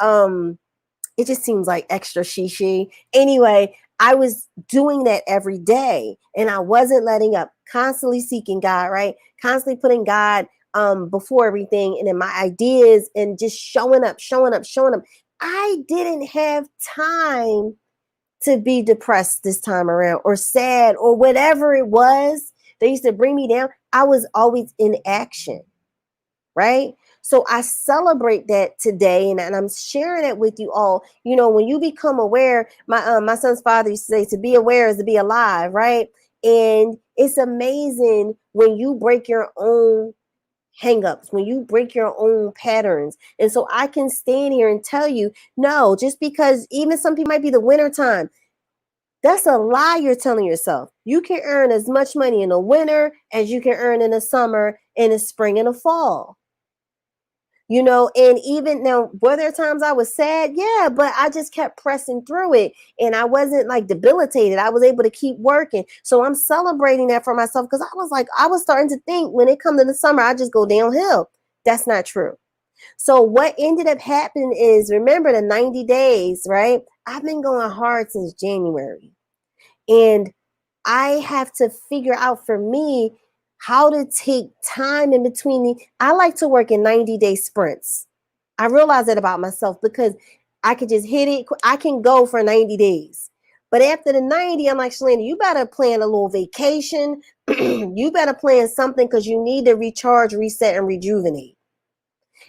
it just seems like extra shishi. Anyway, I was doing that every day and I wasn't letting up, constantly seeking God, right? Constantly putting God before everything and then my ideas and just showing up, showing up, showing up. I didn't have time to be depressed this time around or sad or whatever it was that used to bring me down. I was always in action, right? So I celebrate that today, and I'm sharing it with you all. You know, when you become aware, my son's father used to say, "To be aware is to be alive," right? And it's amazing when you break your own hangups, when you break your own patterns. And so I can stand here and tell you, no, just because even some people might be the winter time, that's a lie you're telling yourself. You can earn as much money in the winter as you can earn in the summer, in the spring, and the fall. You know, and even now, were there times I was sad? Yeah, but I just kept pressing through it and I wasn't like debilitated. I was able to keep working. So I'm celebrating that for myself because I was starting to think when it comes to the summer, I just go downhill. That's not true. So what ended up happening is, remember the 90 days, right? I've been going hard since January. And I have to figure out for me how to take time in between. I like to work in 90-day sprints. I realize that about myself because I could just hit it. I can go for 90 days. But after the 90, I'm like, Shalanda, you better plan a little vacation. You better plan something because you need to recharge, reset, and rejuvenate.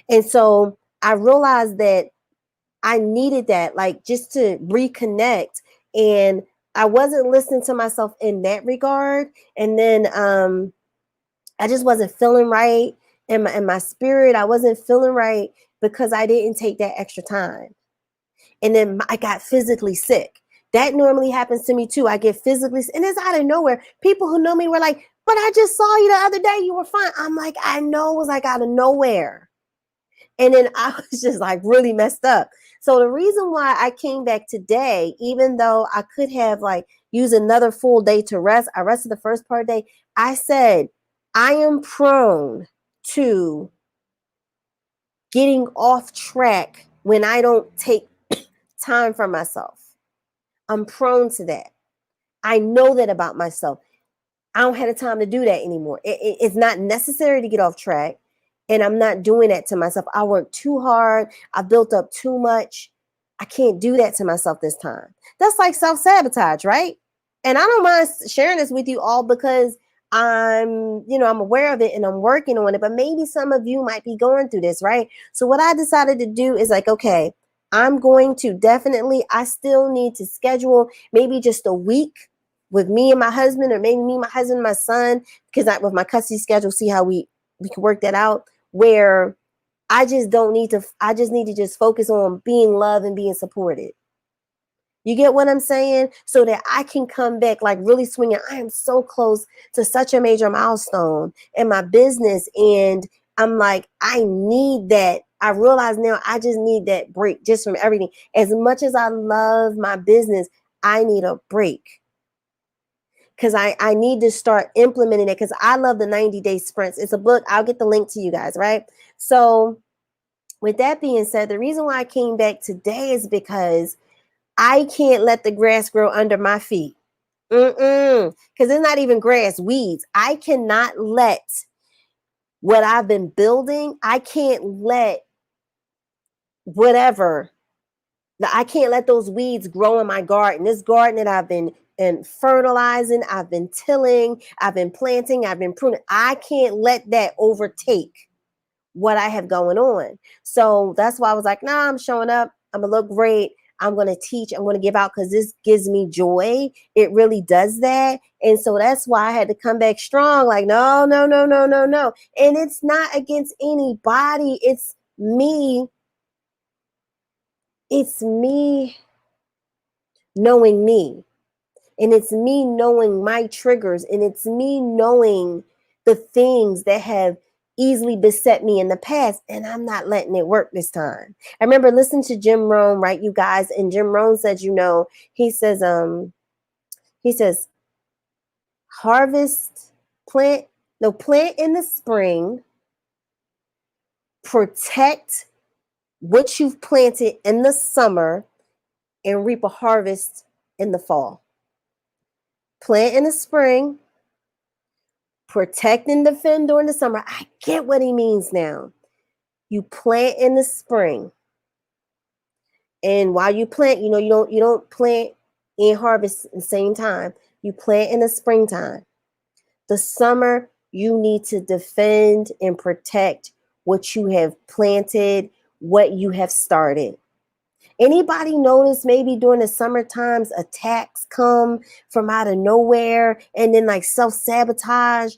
And so I realized that I needed that, like just to reconnect. And I wasn't listening to myself in that regard. And then I just wasn't feeling right in my spirit. I wasn't feeling right because I didn't take that extra time. And then I got physically sick. That normally happens to me too. I get physically sick, and it's out of nowhere. People who know me were like, but I just saw you the other day. You were fine. I'm like, I know, it was like out of nowhere. And then I was just like really messed up. So the reason why I came back today, even though I could have like used another full day to rest, I rested the first part of the day. I said, I am prone to getting off track when I don't take time for myself. I'm prone to that. I know that about myself. I don't have the time to do that anymore. It's not necessary to get off track. And I'm not doing that to myself. I work too hard. I built up too much. I can't do that to myself this time. That's like self-sabotage, right? And I don't mind sharing this with you all because I'm aware of it and I'm working on it. But maybe some of you might be going through this, right? So what I decided to do is like, okay, I'm going to definitely, I still need to schedule maybe just a week with me and my husband, or maybe me, my husband, and my son, because with my custody schedule, see how we can work that out, where I just need to just focus on being loved and being supported. You get what I'm saying? So that I can come back like really swinging. I am so close to such a major milestone in my business. And I'm like, I need that. I realize now I just need that break just from everything. As much as I love my business, I need a break. Because I need to start implementing it because I love the 90-day sprints. It's a book. I'll get the link to you guys, right? So with that being said, the reason why I came back today is because I can't let the grass grow under my feet. Because it's not even grass, weeds. I cannot let what I've been building, I can't let whatever, I can't let those weeds grow in my garden. This garden that I've been fertilizing, I've been tilling, I've been planting, I've been pruning. I can't let that overtake what I have going on. So that's why I was like, nah, I'm showing up. I'm going to look great. I'm going to teach. I'm going to give out because this gives me joy. It really does that. And so that's why I had to come back strong. Like, no, no, no, no, no, no. And it's not against anybody. It's me. It's me knowing me. And it's me knowing my triggers. And it's me knowing the things that have easily beset me in the past. And I'm not letting it work this time. I remember listening to Jim Rohn, right, you guys? And Jim Rohn said, he says, plant in the spring, protect what you've planted in the summer, and reap a harvest in the fall. Plant in the spring, protect and defend during the summer. I get what he means now. You plant in the spring. And while you plant, you don't plant and harvest at the same time. You plant in the springtime. The summer, you need to defend and protect what you have planted, what you have started. Anybody notice maybe during the summer times attacks come from out of nowhere and then like self-sabotage?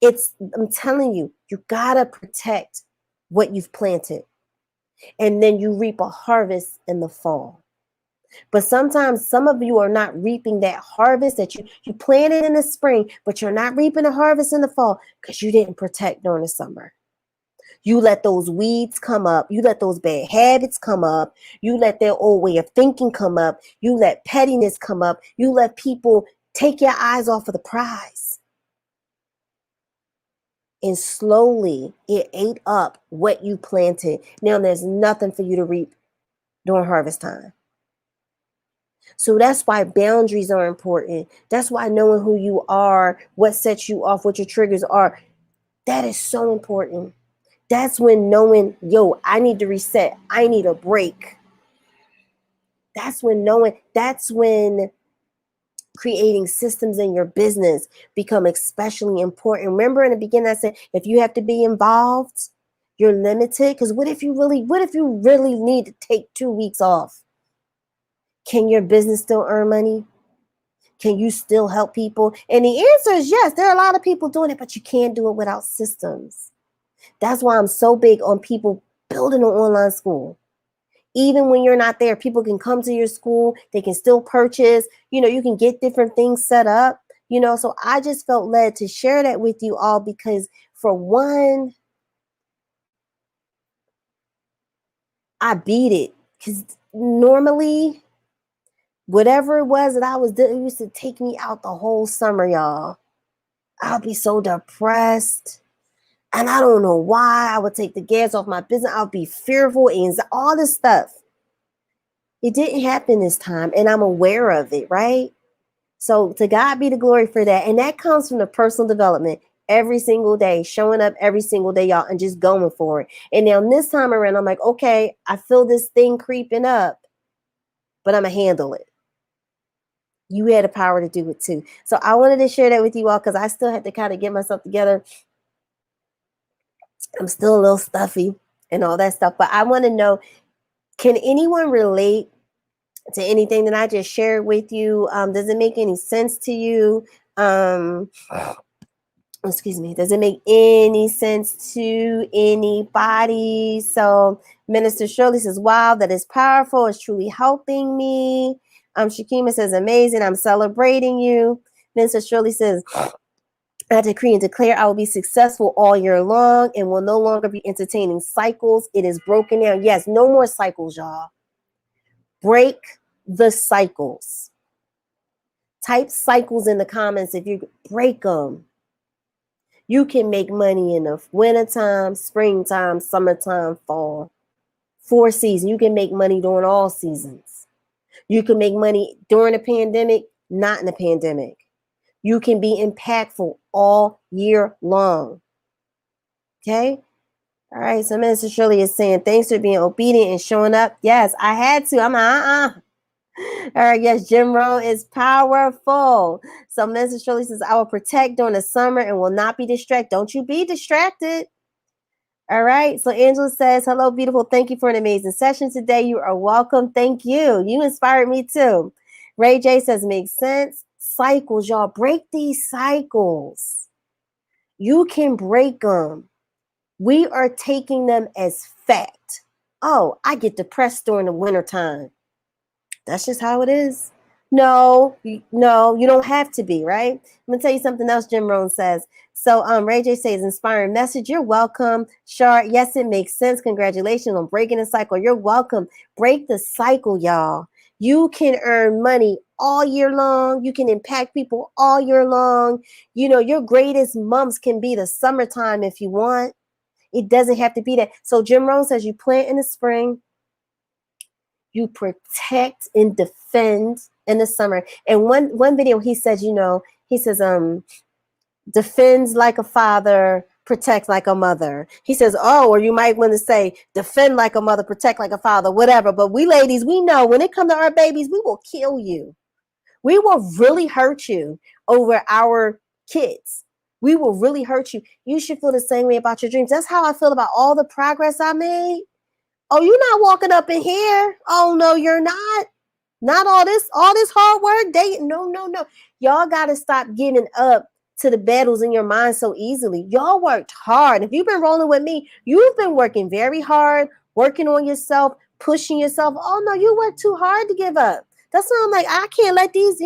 I'm telling you, you gotta protect what you've planted. And then you reap a harvest in the fall. But sometimes some of you are not reaping that harvest that you planted in the spring, but you're not reaping a harvest in the fall because you didn't protect during the summer. You let those weeds come up. You let those bad habits come up. You let their old way of thinking come up. You let pettiness come up. You let people take your eyes off of the prize. And slowly it ate up what you planted. Now there's nothing for you to reap during harvest time. So that's why boundaries are important. That's why knowing who you are, what sets you off, what your triggers are, that is so important. That's when knowing, yo, I need to reset. I need a break. That's when creating systems in your business become especially important. Remember in the beginning, I said, if you have to be involved, you're limited. Because what if you really need to take 2 weeks off? Can your business still earn money? Can you still help people? And the answer is yes. There are a lot of people doing it, but you can't do it without systems. That's why I'm so big on people building an online school. Even when you're not there, people can come to your school. They can still purchase. You can get different things set up. So I just felt led to share that with you all because for one, I beat it. Because normally, whatever it was that I was doing, it used to take me out the whole summer, y'all. I'll be so depressed. And I don't know why. I would take the gas off my business. I'll be fearful and all this stuff. It didn't happen this time. And I'm aware of it, right? So to God be the glory for that. And that comes from the personal development every single day, showing up every single day, y'all, and just going for it. And now this time around, I'm like, okay, I feel this thing creeping up, but I'm going to handle it. You had the power to do it too. So I wanted to share that with you all because I still had to kind of get myself together. I'm still a little stuffy and all that stuff, but I want to know, can anyone relate to anything that I just shared with you? Does it make any sense to you? Excuse me. Does it make any sense to anybody? So Minister Shirley says, wow, that is powerful. It's truly helping me. Shakima says, amazing. I'm celebrating you. Minister Shirley says, I decree and declare I will be successful all year long and will no longer be entertaining cycles. It is broken down. Yes, no more cycles, y'all. Break the cycles. Type cycles in the comments if you break them. You can make money in the wintertime, springtime, summertime, fall. 4 seasons. You can make money during all seasons. You can make money during a pandemic, not in a pandemic. You can be impactful all year long. Okay? All right. So Minister Shirley is saying, thanks for being obedient and showing up. Yes, I had to. I'm like, All right. Yes, Jim Rohn is powerful. So Minister Shirley says, I will protect during the summer and will not be distracted. Don't you be distracted. All right. So Angela says, hello, beautiful. Thank you for an amazing session today. You are welcome. Thank you. You inspired me too. Ray J says, makes sense. Cycles, y'all. Break these cycles. You can break them. We are taking them as fact. Oh, I get depressed during the wintertime. That's just how it is. No, you don't have to be, right? I'm going to tell you something else Jim Rohn says. So Ray J says, inspiring message. You're welcome. Char, yes, it makes sense. Congratulations on breaking the cycle. You're welcome. Break the cycle, y'all. You can earn money all year long. You can impact people all year long. Your greatest months can be the summertime if you want. It doesn't have to be that. So Jim Rohn says you plant in the spring, You protect and defend in the summer. And one video he says, he says, defends like a father, protect like a mother. He says, oh, or you might want to say defend like a mother, protect like a father, whatever. But we ladies, we know when it comes to our babies, we will kill you. We will really hurt you over our kids. We will really hurt you. You should feel the same way about your dreams. That's how I feel about all the progress I made. Oh, you're not walking up in here. Oh, no, you're not. Not all this hard work. No. Y'all got to stop giving up to the battles in your mind so easily. Y'all worked hard. If you've been rolling with me, you've been working very hard, working on yourself, pushing yourself. Oh, no, you worked too hard to give up. That's why I'm like, I can't let these,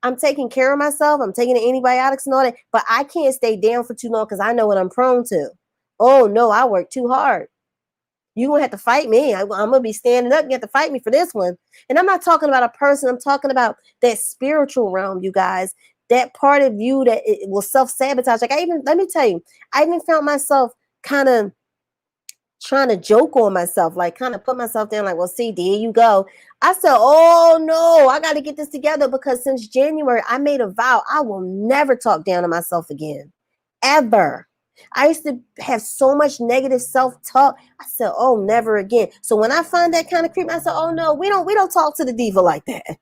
I'm taking care of myself. I'm taking the antibiotics and all that, but I can't stay down for too long because I know what I'm prone to. Oh, no, I worked too hard. You're going to have to fight me. I'm going to be standing up. You have to fight me for this one. And I'm not talking about a person. I'm talking about that spiritual realm, you guys. That part of you that it will self-sabotage. Like let me tell you, I even found myself kind of trying to joke on myself, like kind of put myself down like, well, see, there you go. I said, oh, no, I got to get this together because since January, I made a vow. I will never talk down to myself again, ever. I used to have so much negative self-talk. I said, oh, never again. So when I find that kind of creep, I said, oh, no, we don't talk to the diva like that.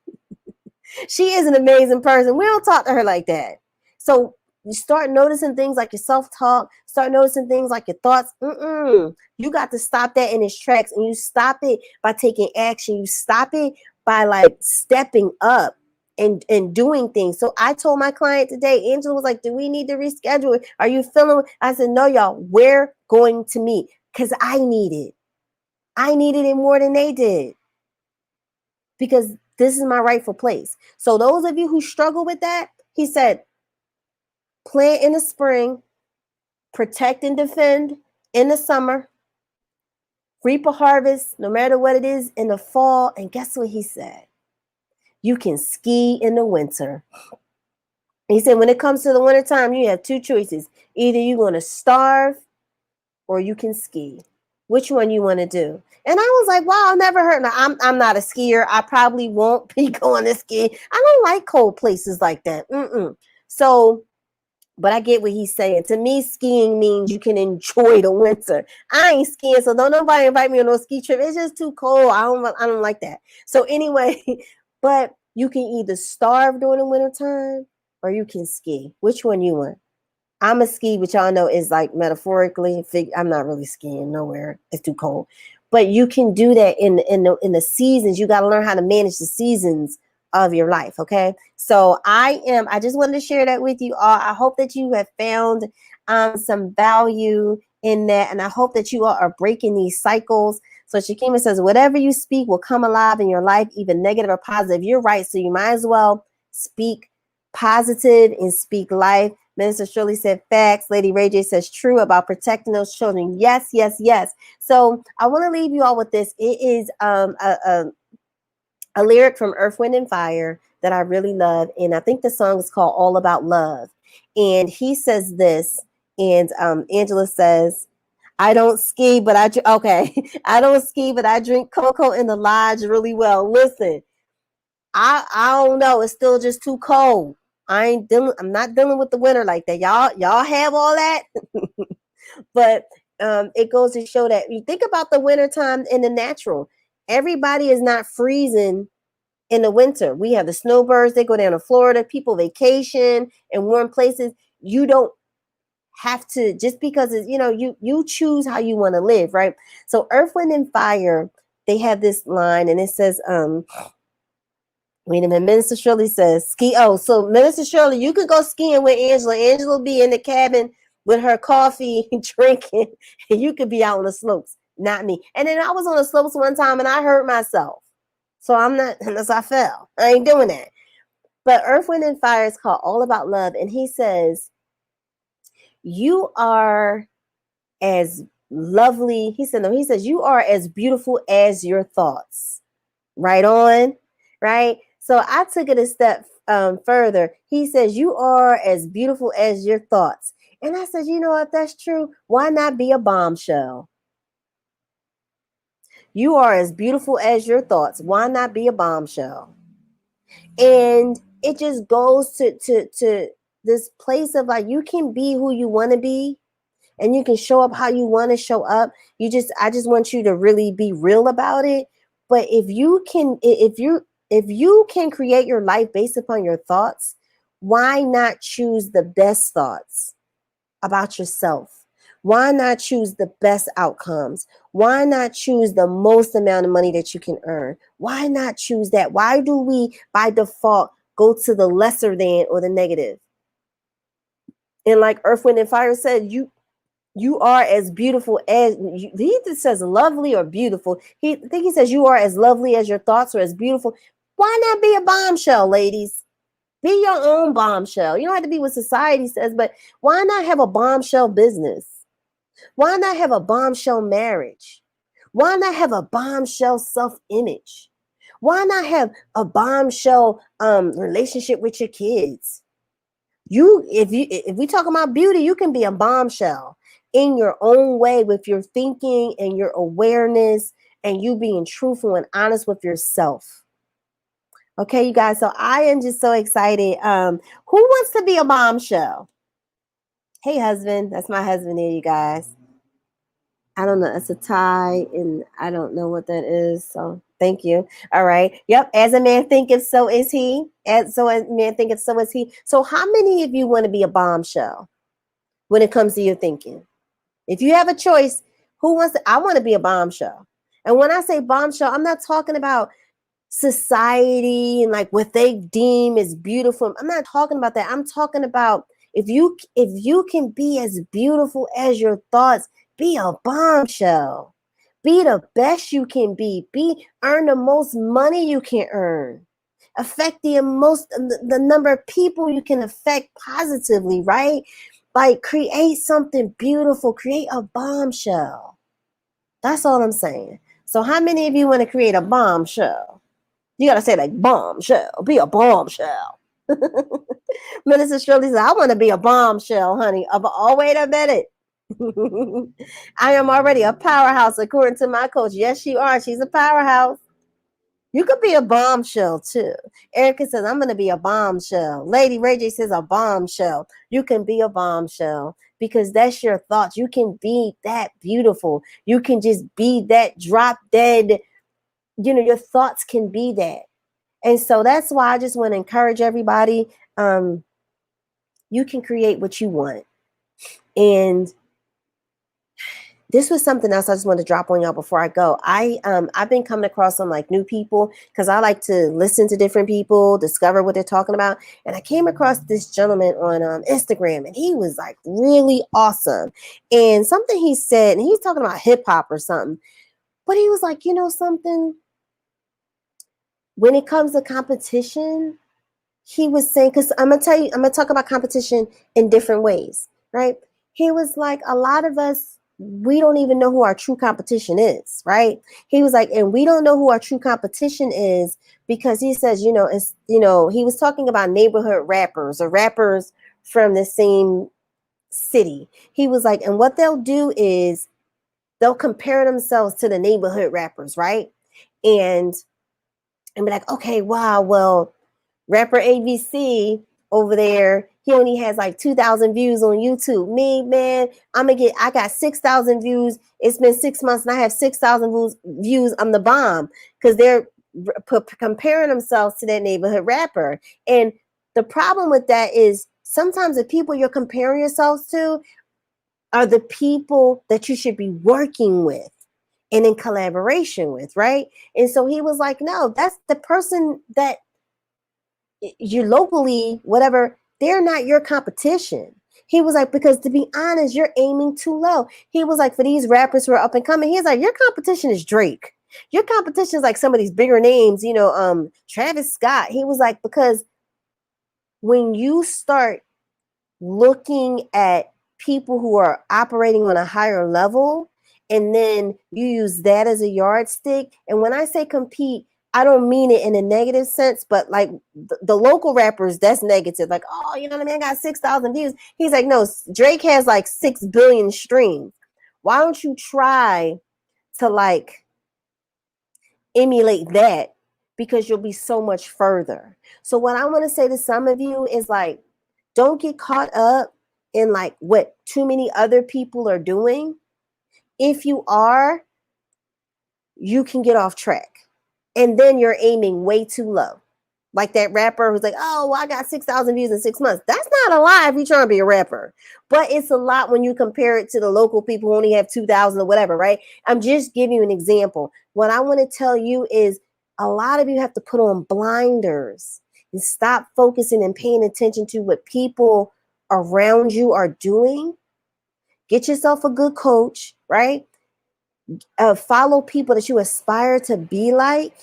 She is an amazing person. We don't talk to her like that. So you start noticing things like your self-talk, start noticing things like your thoughts. You got to stop that in its tracks, and you stop it by taking action. You stop it by like stepping up and doing things. So I told my client today, Angela was like, do we need to reschedule it? Are you feeling? I said, no, y'all, we're going to meet because I need it. I needed it more than they did because this is my rightful place. So those of you who struggle with that, he said, plant in the spring, protect and defend in the summer, reap a harvest, no matter what it is, in the fall. And guess what he said? You can ski in the winter. He said, when it comes to the wintertime, you have two choices. Either you're going to starve or you can ski. Which one you want to do? And I was like, wow, I never heard. Now, I'm not a skier. I probably won't be going to ski. I don't like cold places like that. So, but I get what he's saying. To me, skiing means you can enjoy the winter. I ain't skiing, so don't nobody invite me on no ski trip. It's just too cold. I don't like that. So anyway, but you can either starve during the wintertime or you can ski. Which one you want? I'm a ski, which y'all know is like metaphorically. I'm not really skiing nowhere. It's too cold. But you can do that in the seasons. You got to learn how to manage the seasons of your life. Okay. So I just wanted to share that with you all. I hope that you have found some value in that. And I hope that you all are breaking these cycles. So Shakima says, whatever you speak will come alive in your life, even negative or positive. You're right. So you might as well speak positive and speak life. Minister Shirley said facts. Lady Ray J says true about protecting those children. Yes. So I want to leave you all with this. It is a lyric from Earth, Wind, and Fire that I really love. And I think the song is called All About Love. And he says this, and Angela says, I don't ski, but I don't ski, but I drink cocoa in the lodge really well. Listen, I don't know. It's still just too cold. I'm not dealing with the winter like that. Y'all have all that. But it goes to show that you think about the wintertime in the natural. Everybody is not freezing in the winter. We have the snowbirds. They go down to Florida. People vacation in warm places. You don't have to, just because it's, you choose how you want to live, right? So Earth, Wind, and Fire, they have this line, and it says, wait a minute. Minister Shirley says ski. Oh, so Minister Shirley, you could go skiing with Angela. Angela will be in the cabin with her coffee drinking, and you could be out on the slopes. Not me. And then I was on the slopes one time and I hurt myself. So I'm not, unless I fell. I ain't doing that. But Earth, Wind, and Fire is called All About Love. And he says, you are as lovely. He says, you are as beautiful as your thoughts. Right on. Right. So I took it a step further. He says, you are as beautiful as your thoughts. And I said, if that's true, why not be a bombshell? You are as beautiful as your thoughts. Why not be a bombshell? And it just goes to this place of like, you can be who you want to be, and you can show up how you want to show up. I just want you to really be real about it. But if you can create your life based upon your thoughts, why not choose the best thoughts about yourself? Why not choose the best outcomes? Why not choose the most amount of money that you can earn? Why not choose that? Why do we by default go to the lesser than or the negative? And like Earth, Wind, and Fire said, you are as beautiful as he just says lovely or beautiful. I think he says you are as lovely as your thoughts or as beautiful. Why not be a bombshell, ladies? Be your own bombshell. You don't have to be what society says, but why not have a bombshell business? Why not have a bombshell marriage? Why not have a bombshell self-image? Why not have a bombshell relationship with your kids? If we talk about beauty, you can be a bombshell in your own way with your thinking and your awareness and you being truthful and honest with yourself. Okay, you guys. So I am just so excited. Who wants to be a bombshell? Hey, husband. That's my husband here, you guys. I don't know. It's a tie, and I don't know what that is. So thank you. All right. Yep. As a man thinketh, so is he. As a man thinketh, so is he. So how many of you want to be a bombshell when it comes to your thinking? If you have a choice, who wants to? I want to be a bombshell. And when I say bombshell, I'm not talking about society and like what they deem as beautiful. I'm not talking about that. I'm talking about if you can be as beautiful as your thoughts, be a bombshell. Be the best you can be. Earn the most money you can earn. Affect the number of people you can affect positively, right? Like create something beautiful, create a bombshell. That's all I'm saying. So how many of you want to create a bombshell? You got to say like bombshell, be a bombshell. Minister Shirley says, I want to be a bombshell, honey. Oh, wait a minute. I am already a powerhouse according to my coach. Yes, you are. She's a powerhouse. You could be a bombshell too. Ericka says, I'm going to be a bombshell. Lady Ray J says, a bombshell. You can be a bombshell because that's your thoughts. You can be that beautiful. You can just be that drop dead. Your thoughts can be that. And so that's why I just want to encourage everybody. You can create what you want. And this was something else I just want to drop on y'all before I go. I've been coming across some like new people because I like to listen to different people, discover what they're talking about. And I came across this gentleman on Instagram, and he was like really awesome. And something he said, and he was talking about hip hop or something, but he was like, something. When it comes to competition, he was saying, because I'm gonna talk about competition in different ways, right? He was like, a lot of us, we don't even know who our true competition is, right? He was like, and we don't know who our true competition is because he says, he was talking about neighborhood rappers or rappers from the same city. He was like, and what they'll do is they'll compare themselves to the neighborhood rappers, right? And be like, okay, wow, well, rapper ABC over there, he only has like 2,000 views on YouTube. Me, man, I got 6,000 views. It's been 6 months and I have 6,000 views. I'm the bomb because they're comparing themselves to that neighborhood rapper. And the problem with that is sometimes the people you're comparing yourselves to are the people that you should be working with and in collaboration with, right? And so he was like, no, that's the person that you locally, whatever, they're not your competition. He was like, because to be honest, you're aiming too low. He was like, for these rappers who are up and coming, he's like, your competition is Drake. Your competition is like some of these bigger names, Travis Scott. He was like, because when you start looking at people who are operating on a higher level, and then you use that as a yardstick. And when I say compete, I don't mean it in a negative sense, but like the local rappers, that's negative. Like, oh, you know what I mean? I got 6,000 views. He's like, no, Drake has like 6 billion streams. Why don't you try to like emulate that because you'll be so much further. So what I want to say to some of you is like, don't get caught up in like what too many other people are doing. If you are, you can get off track. And then you're aiming way too low. Like that rapper who's like, oh, well, I got 6,000 views in 6 months. That's not a lot if you're trying to be a rapper. But it's a lot when you compare it to the local people who only have 2,000 or whatever, right? I'm just giving you an example. What I want to tell you is a lot of you have to put on blinders and stop focusing and paying attention to what people around you are doing. Get yourself a good coach, right? Follow people that you aspire to be like.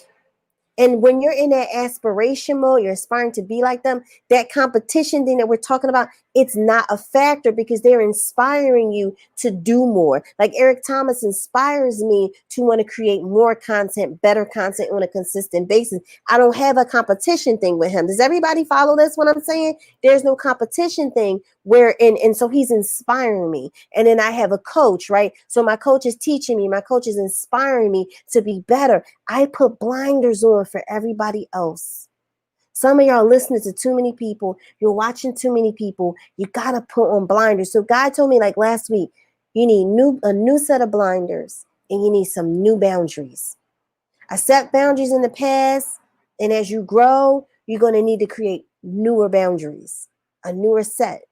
And when you're in that aspiration mode, you're aspiring to be like them, that competition thing that we're talking about, it's not a factor because they're inspiring you to do more. Like Eric Thomas inspires me to want to create more content, better content on a consistent basis. I don't have a competition thing with him. Does everybody follow this, what I'm saying? There's no competition thing and so he's inspiring me. And then I have a coach, right? So my coach is teaching me, my coach is inspiring me to be better. I put blinders on for everybody else. Some of y'all listening to too many people. You're watching too many people. You got to put on blinders. So God told me like last week, you need a new set of blinders and you need some new boundaries. I set boundaries in the past. And as you grow, you're going to need to create newer boundaries, a newer set.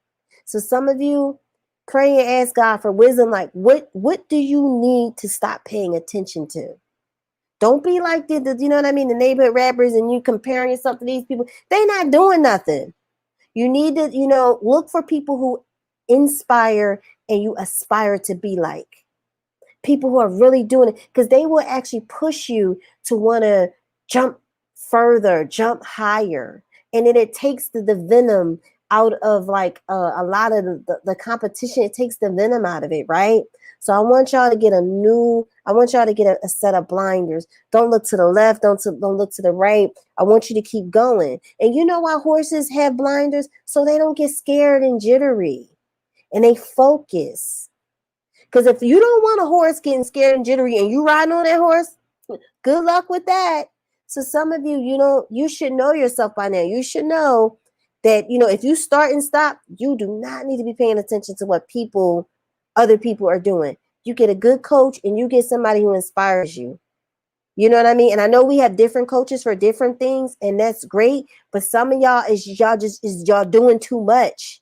So some of you pray and ask God for wisdom. Like what do you need to stop paying attention to? Don't be like the you know what I mean, the neighborhood rappers and you comparing yourself to these people. They're not doing nothing. You need to, look for people who inspire and you aspire to be like. People who are really doing it because they will actually push you to want to jump further, jump higher. And then it takes the venom out of like a lot of the competition. It takes the venom out of it, right? So I want y'all to get a set of blinders. Don't look to the left. Don't look to the right. I want you to keep going. And you know why horses have blinders? So they don't get scared and jittery and they focus. Because if you don't want a horse getting scared and jittery and you riding on that horse, good luck with that. So some of you, you should know yourself by now. You should know that, if you start and stop, you do not need to be paying attention to what other people are doing. You get a good coach and you get somebody who inspires you. You know what I mean? And I know we have different coaches for different things, and that's great. But some of y'all y'all doing too much.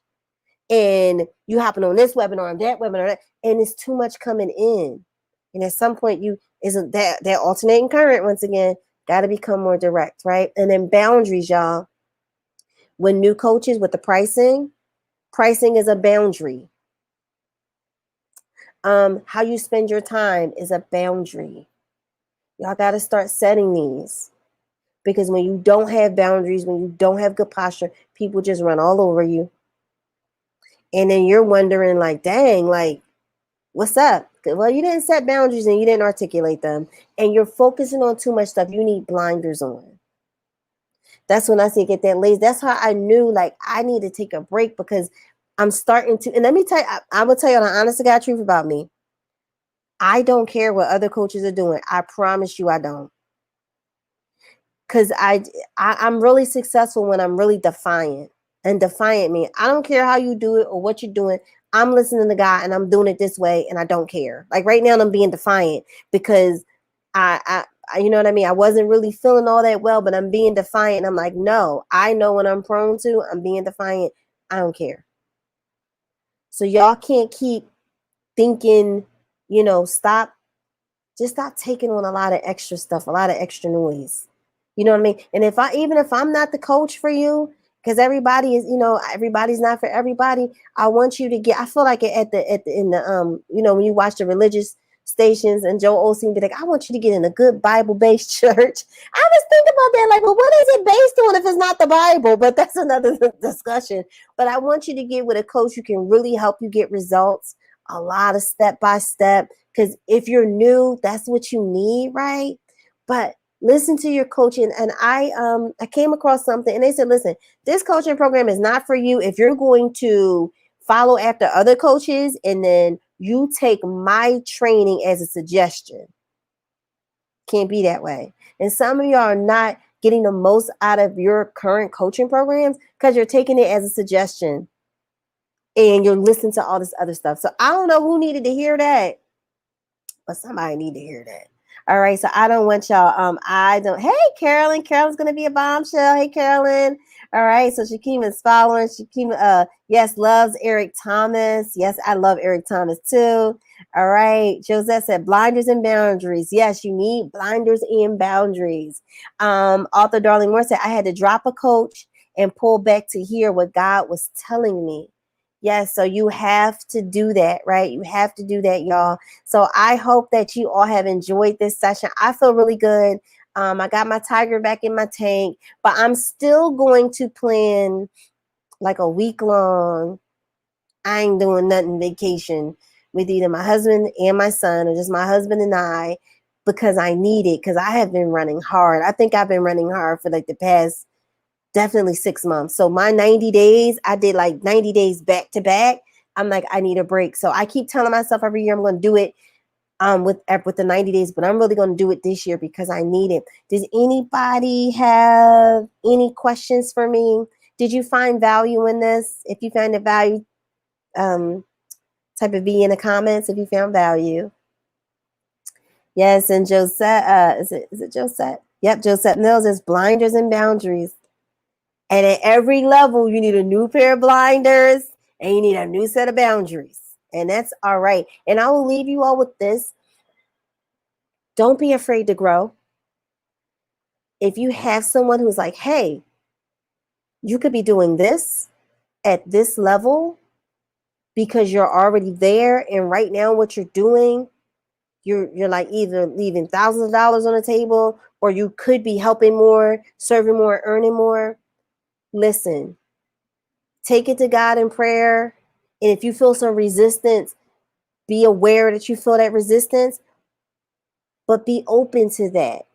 And you hopping on this webinar and that webinar, and it's too much coming in. And at some point, that alternating current, once again, got to become more direct, right? And then boundaries, y'all. When new coaches with the pricing is a boundary. How you spend your time is a boundary. Y'all got to start setting these. Because when you don't have boundaries, when you don't have good posture, people just run all over you. And then you're wondering like, dang, like, what's up? Well, you didn't set boundaries and you didn't articulate them. And you're focusing on too much stuff. You need blinders on. That's when I say get that lazy. That's how I knew like I need to take a break because I'm starting to. And let me tell you, I will tell you the honest to God truth about me. I don't care what other coaches are doing. I promise you I don't. Because I'm really successful when I'm really defiant. And defiant means I don't care how you do it or what you're doing. I'm listening to God and I'm doing it this way and I don't care. Like right now I'm being defiant because I you know what I mean? I wasn't really feeling all that well, but I'm being defiant. I'm like, no, I know what I'm prone to. I'm being defiant. I don't care. So y'all can't keep thinking, stop taking on a lot of extra stuff, a lot of extra noise. You know what I mean? And even if I'm not the coach for you, because everybody is, everybody's not for everybody. I want you to I feel like in the when you watch the religious stations and Joel Osteen be like, I want you to get in a good Bible-based church. I was thinking about that, like, well, what is it based on if it's not the Bible? But that's another discussion. But I want you to get with a coach who can really help you get results, a lot of step by step. Because if you're new, that's what you need, right? But listen to your coaching. And I came across something and they said, listen, this coaching program is not for you if you're going to follow after other coaches and then you take my training as a suggestion. can't be that way. And some of y'all are not getting the most out of your current coaching programs because you're taking it as a suggestion and you're listening to all this other stuff. So I don't know who needed to hear that, but somebody need to hear that. All right, so I don't want y'all. I don't. Hey, Carolyn. Carolyn's gonna be a bombshell. Hey, Carolyn. All right, so Shakima's following. Shakima, yes, loves Eric Thomas. Yes, I love Eric Thomas too. All right, Josette said blinders and boundaries. Yes, you need blinders and boundaries. Author Darling Moore said I had to drop a coach and pull back to hear what God was telling me. Yes, so you have to do that, right? You have to do that, y'all. So I hope that you all have enjoyed this session. I feel really good. I got my tiger back in my tank, but I'm still going to plan like a week long. I ain't doing nothing vacation with either my husband and my son or just my husband and I because I need it because I have been running hard. I think I've been running hard for like the past definitely 6 months. So my 90 days, I did like 90 days back to back. I'm like, I need a break. So I keep telling myself every year I'm going to do it with the 90 days, but I'm really going to do it this year because I need it. Does anybody have any questions for me? Did you find value in this? If you found the value, type of V in the comments if you found value. Yes, and Josette, is it Josette? Yep, Josette Mills is blinders and boundaries. And at every level, you need a new pair of blinders and you need a new set of boundaries. And that's all right. And I will leave you all with this. Don't be afraid to grow. If you have someone who's like, hey, you could be doing this at this level because you're already there. And right now, what you're doing, you're like either leaving thousands of dollars on the table or you could be helping more, serving more, earning more. Listen, take it to God in prayer. And if you feel some resistance, be aware that you feel that resistance, but be open to that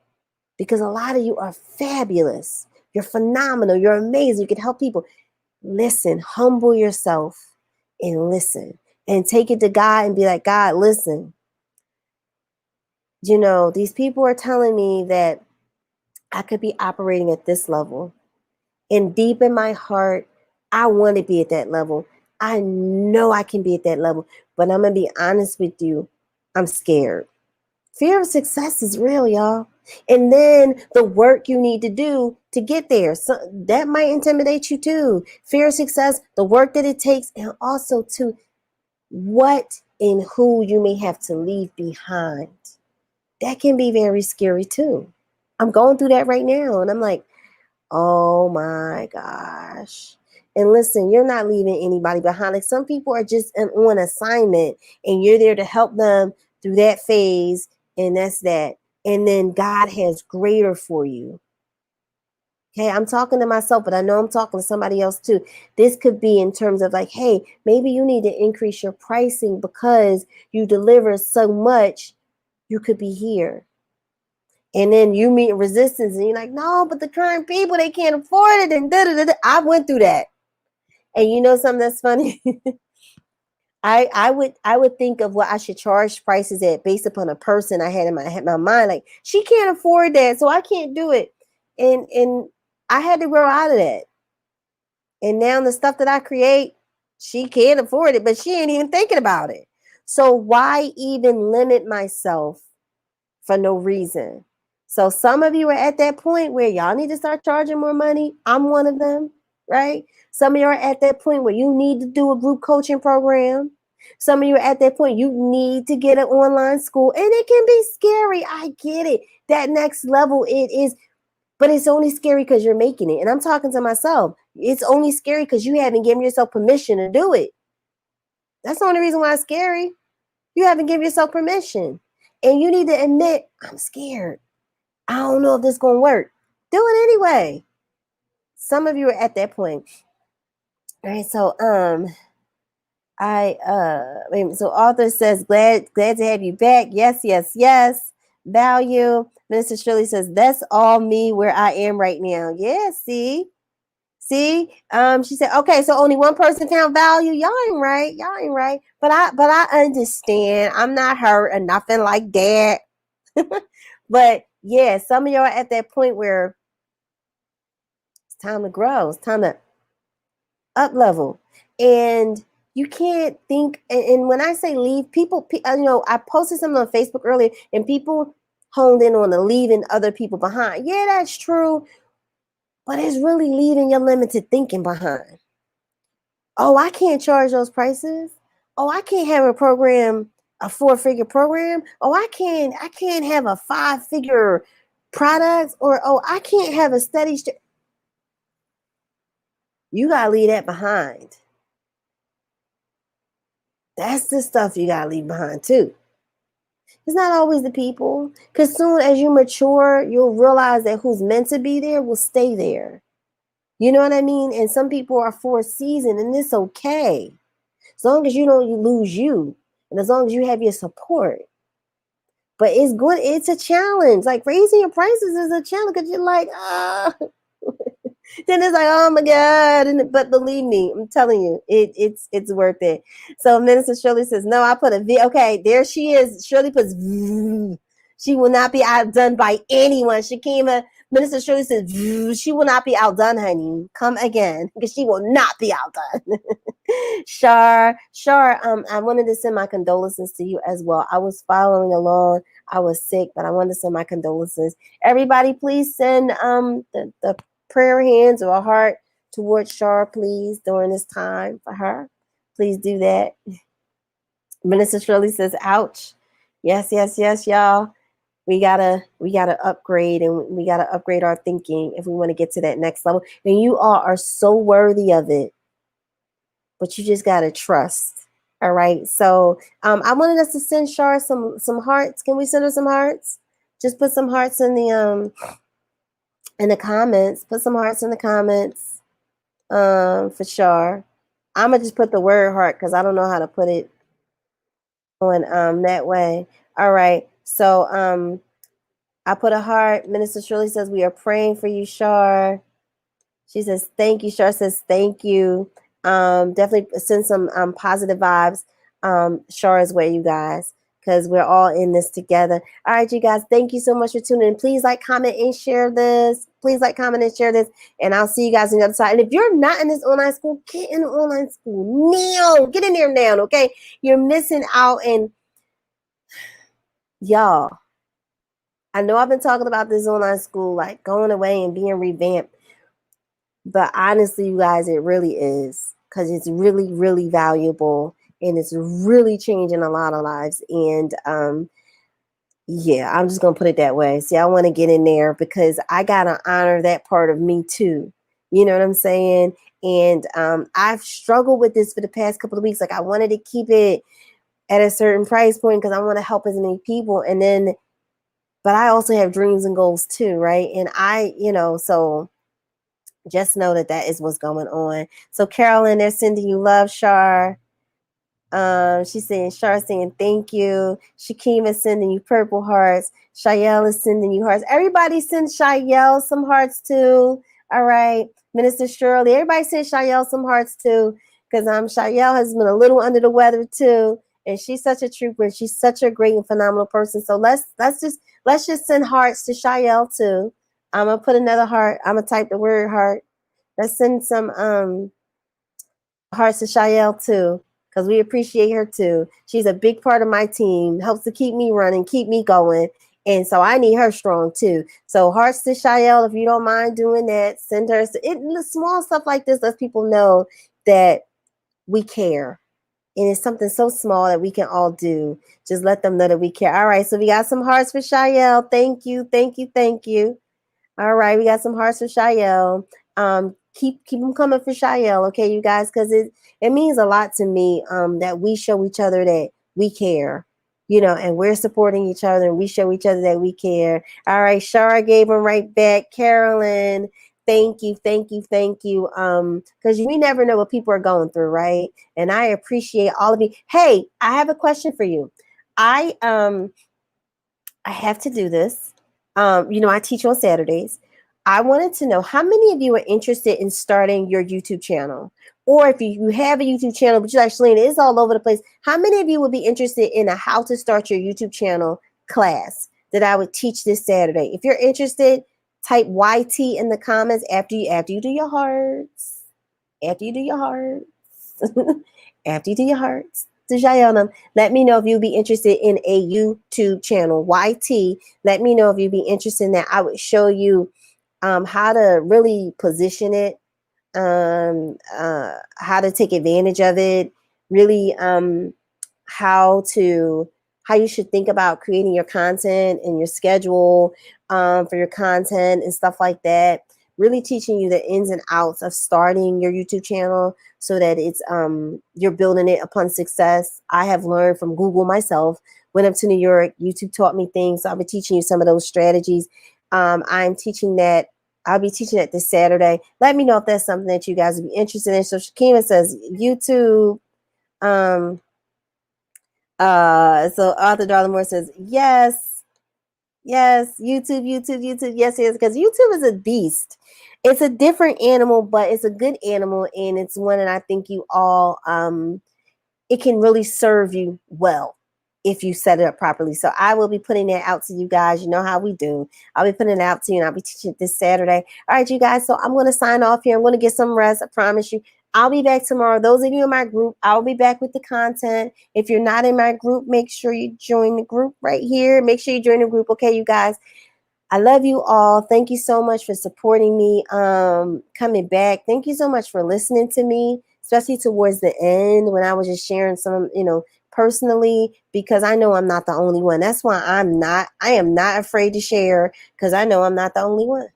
because a lot of you are fabulous. You're phenomenal. You're amazing. You can help people. Listen, humble yourself and listen and take it to God and be like, God, listen, these people are telling me that I could be operating at this level. And deep in my heart, I want to be at that level. I know I can be at that level, but I'm going to be honest with you. I'm scared. Fear of success is real, y'all. And then the work you need to do to get there. So that might intimidate you too. Fear of success, the work that it takes, and also to what and who you may have to leave behind. That can be very scary too. I'm going through that right now. And I'm like, oh my gosh. And listen, you're not leaving anybody behind. Like some people are just on assignment and you're there to help them through that phase. And that's that. And then God has greater for you. Okay, I'm talking to myself, but I know I'm talking to somebody else too. This could be in terms of like, hey, maybe you need to increase your pricing because you deliver so much, you could be here. And then you meet resistance and you're like, no, but the current people, they can't afford it. And da-da-da-da. I went through that. And you know something that's funny? I would think of what I should charge prices at based upon a person I had in my mind. Like, she can't afford that, so I can't do it. And I had to grow out of that. And now the stuff that I create, she can't afford it, but she ain't even thinking about it. So why even limit myself for no reason? So some of you are at that point where y'all need to start charging more money. I'm one of them, right? Some of you are at that point where you need to do a group coaching program. Some of you are at that point you need to get an online school, and it can be scary. I get it. That next level, it is, but it's only scary because you're making it. And I'm talking to myself. It's only scary because you haven't given yourself permission to do it. That's the only reason why it's scary. You haven't given yourself permission. And you need to admit, I'm scared. I don't know if this is going to work. Do it anyway. Some of you are at that point. All right, so so author says, glad to have you back. Yes, yes, yes. Value. Minister Shirley says, that's all me where I am right now. Yeah, see? She said, okay, so only one person found value. Y'all ain't right. Y'all ain't right. But I understand. I'm not hurt or nothing like that. But Yeah, some of y'all are at that point where it's time to grow. It's time to up level. And you can't think, and when I say leave, people, I posted something on Facebook earlier and people honed in on the leaving other people behind. Yeah, that's true. But it's really leaving your limited thinking behind. Oh, I can't charge those prices. Oh, I can't have a program, a 4-figure program. Oh, I can't have a 5-figure product, or oh, I can't have a steady you gotta leave that behind. That's the stuff you gotta leave behind too. It's not always the people, because soon as you mature, you'll realize that who's meant to be there will stay there. You know what I mean? And some people are for a season, and it's okay. As long as you don't lose you, and as long as you have your support. But it's good. It's a challenge. Like raising your prices is a challenge because you're like, then it's like, oh my God. But believe me, I'm telling you, it's worth it. So Minister Shirley says, no, I put a V. Okay, there she is. Shirley puts V. She will not be outdone by anyone. Shakima, Minister Shirley says, V. She will not be outdone, honey. Come again, because she will not be outdone. Shar, I wanted to send my condolences to you as well. I was following along. I was sick, but I wanted to send my condolences. Everybody, please send the prayer hands or a heart towards Shar, please, during this time for her. Please do that. Minister Shirley says, ouch. Yes, y'all. We gotta upgrade, and we gotta upgrade our thinking if we want to get to that next level. And you all are so worthy of it. But you just gotta trust. All right. So I wanted us to send Shar some hearts. Can we send her some hearts? Just put some hearts in the comments. Put some hearts in the comments for Shar. I'm gonna just put the word heart because I don't know how to put it on that way. All right. So I put a heart. Minister Shirley says we are praying for you, Shar. She says, thank you. Shar says, thank you. Definitely send some positive vibes Shar's way, you guys, because we're all in this together. All right, you guys, thank you so much for tuning in. Please like, comment, and share this. Please like, comment, and share this. And I'll see you guys on the other side. And if you're not in this online school, get in the online school now. Get in there now, okay? You're missing out. And y'all, I know I've been talking about this online school, like going away and being revamped. But honestly, you guys, it really is, because it's really, really valuable, and it's really changing a lot of lives. And yeah, I'm just gonna put it that way. See, I want to get in there because I gotta honor that part of me too. You know what I'm saying? And I've struggled with this for the past couple of weeks. Like I wanted to keep it at a certain price point because I want to help as many people, and then, but I also have dreams and goals too, right? And so just know that is what's going on. So Carolyn, they're sending you love, Shar. She's saying, Shar saying thank you. Shakima sending you purple hearts. Shayelle is sending you hearts. Everybody send Shayelle some hearts too. All right. Minister Shirley, everybody send Shayelle some hearts too. Because Shayelle has been a little under the weather too. And she's such a trooper. She's such a great and phenomenal person. So let's just send hearts to Shayelle too. I'm gonna put another heart. I'm gonna type the word heart. Let's send some hearts to Shayelle too, because we appreciate her too. She's a big part of my team, helps to keep me running, keep me going. And so I need her strong too. So hearts to Shayelle, if you don't mind doing that, send her small stuff like this lets people know that we care. And it's something so small that we can all do. Just let them know that we care. All right, so we got some hearts for Shayelle. Thank you, thank you, thank you. All right, we got some hearts for Shayelle. Keep them coming for Shayelle, okay, you guys, because it means a lot to me that we show each other that we care, and we're supporting each other, and we show each other that we care. All right, Shara gave them right back. Carolyn, thank you, thank you, thank you. Because we never know what people are going through, right? And I appreciate all of you. Hey, I have a question for you. I have to do this. I teach on Saturdays. I wanted to know how many of you are interested in starting your YouTube channel, or if you have a YouTube channel, but you're like, Shalina, it's all over the place. How many of you would be interested in a how to start your YouTube channel class? that I would teach this Saturday. If you're interested, type YT in the comments after you do your hearts. After you do your hearts. After you do your hearts. To Shayanam, let me know if you'd be interested in a YouTube channel. YT. Let me know if you'd be interested in that. I would show you how to really position it, how to take advantage of it, really how you should think about creating your content and your schedule for your content and stuff like that. Really teaching you the ins and outs of starting your YouTube channel so that it's you're building it upon success. I have learned from Google myself. Went up to New York. YouTube taught me things. So I'll be teaching you some of those strategies. I'm teaching that. I'll be teaching it this Saturday. Let me know if that's something that you guys would be interested in. So Shakima says YouTube. So Arthur Darlamore says yes, YouTube, yes, because YouTube is a beast. It's a different animal, but it's a good animal, and it's one that I think you all it can really serve you well if you set it up properly. So I will be putting that out to you guys. You know how we do. I'll be putting it out to you, and I'll be teaching it this Saturday. All right, you guys. So I'm going to sign off here. I'm going to get some rest. I promise you. I'll be back tomorrow. Those of you in my group, I'll be back with the content. If you're not in my group, make sure you join the group right here. Make sure you join the group. Okay, you guys. I love you all. Thank you so much for supporting me, coming back. Thank you so much for listening to me, especially towards the end when I was just sharing some, personally, because I know I'm not the only one. That's why I am not afraid to share, because I know I'm not the only one.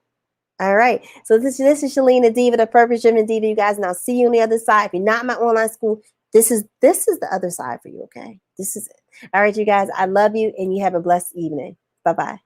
All right. So this is Shalene, the Diva, the Purpose Driven Diva, you guys. And I'll see you on the other side. If you're not in my online school, this is the other side for you. Okay. This is it. All right, you guys. I love you, and you have a blessed evening. Bye-bye.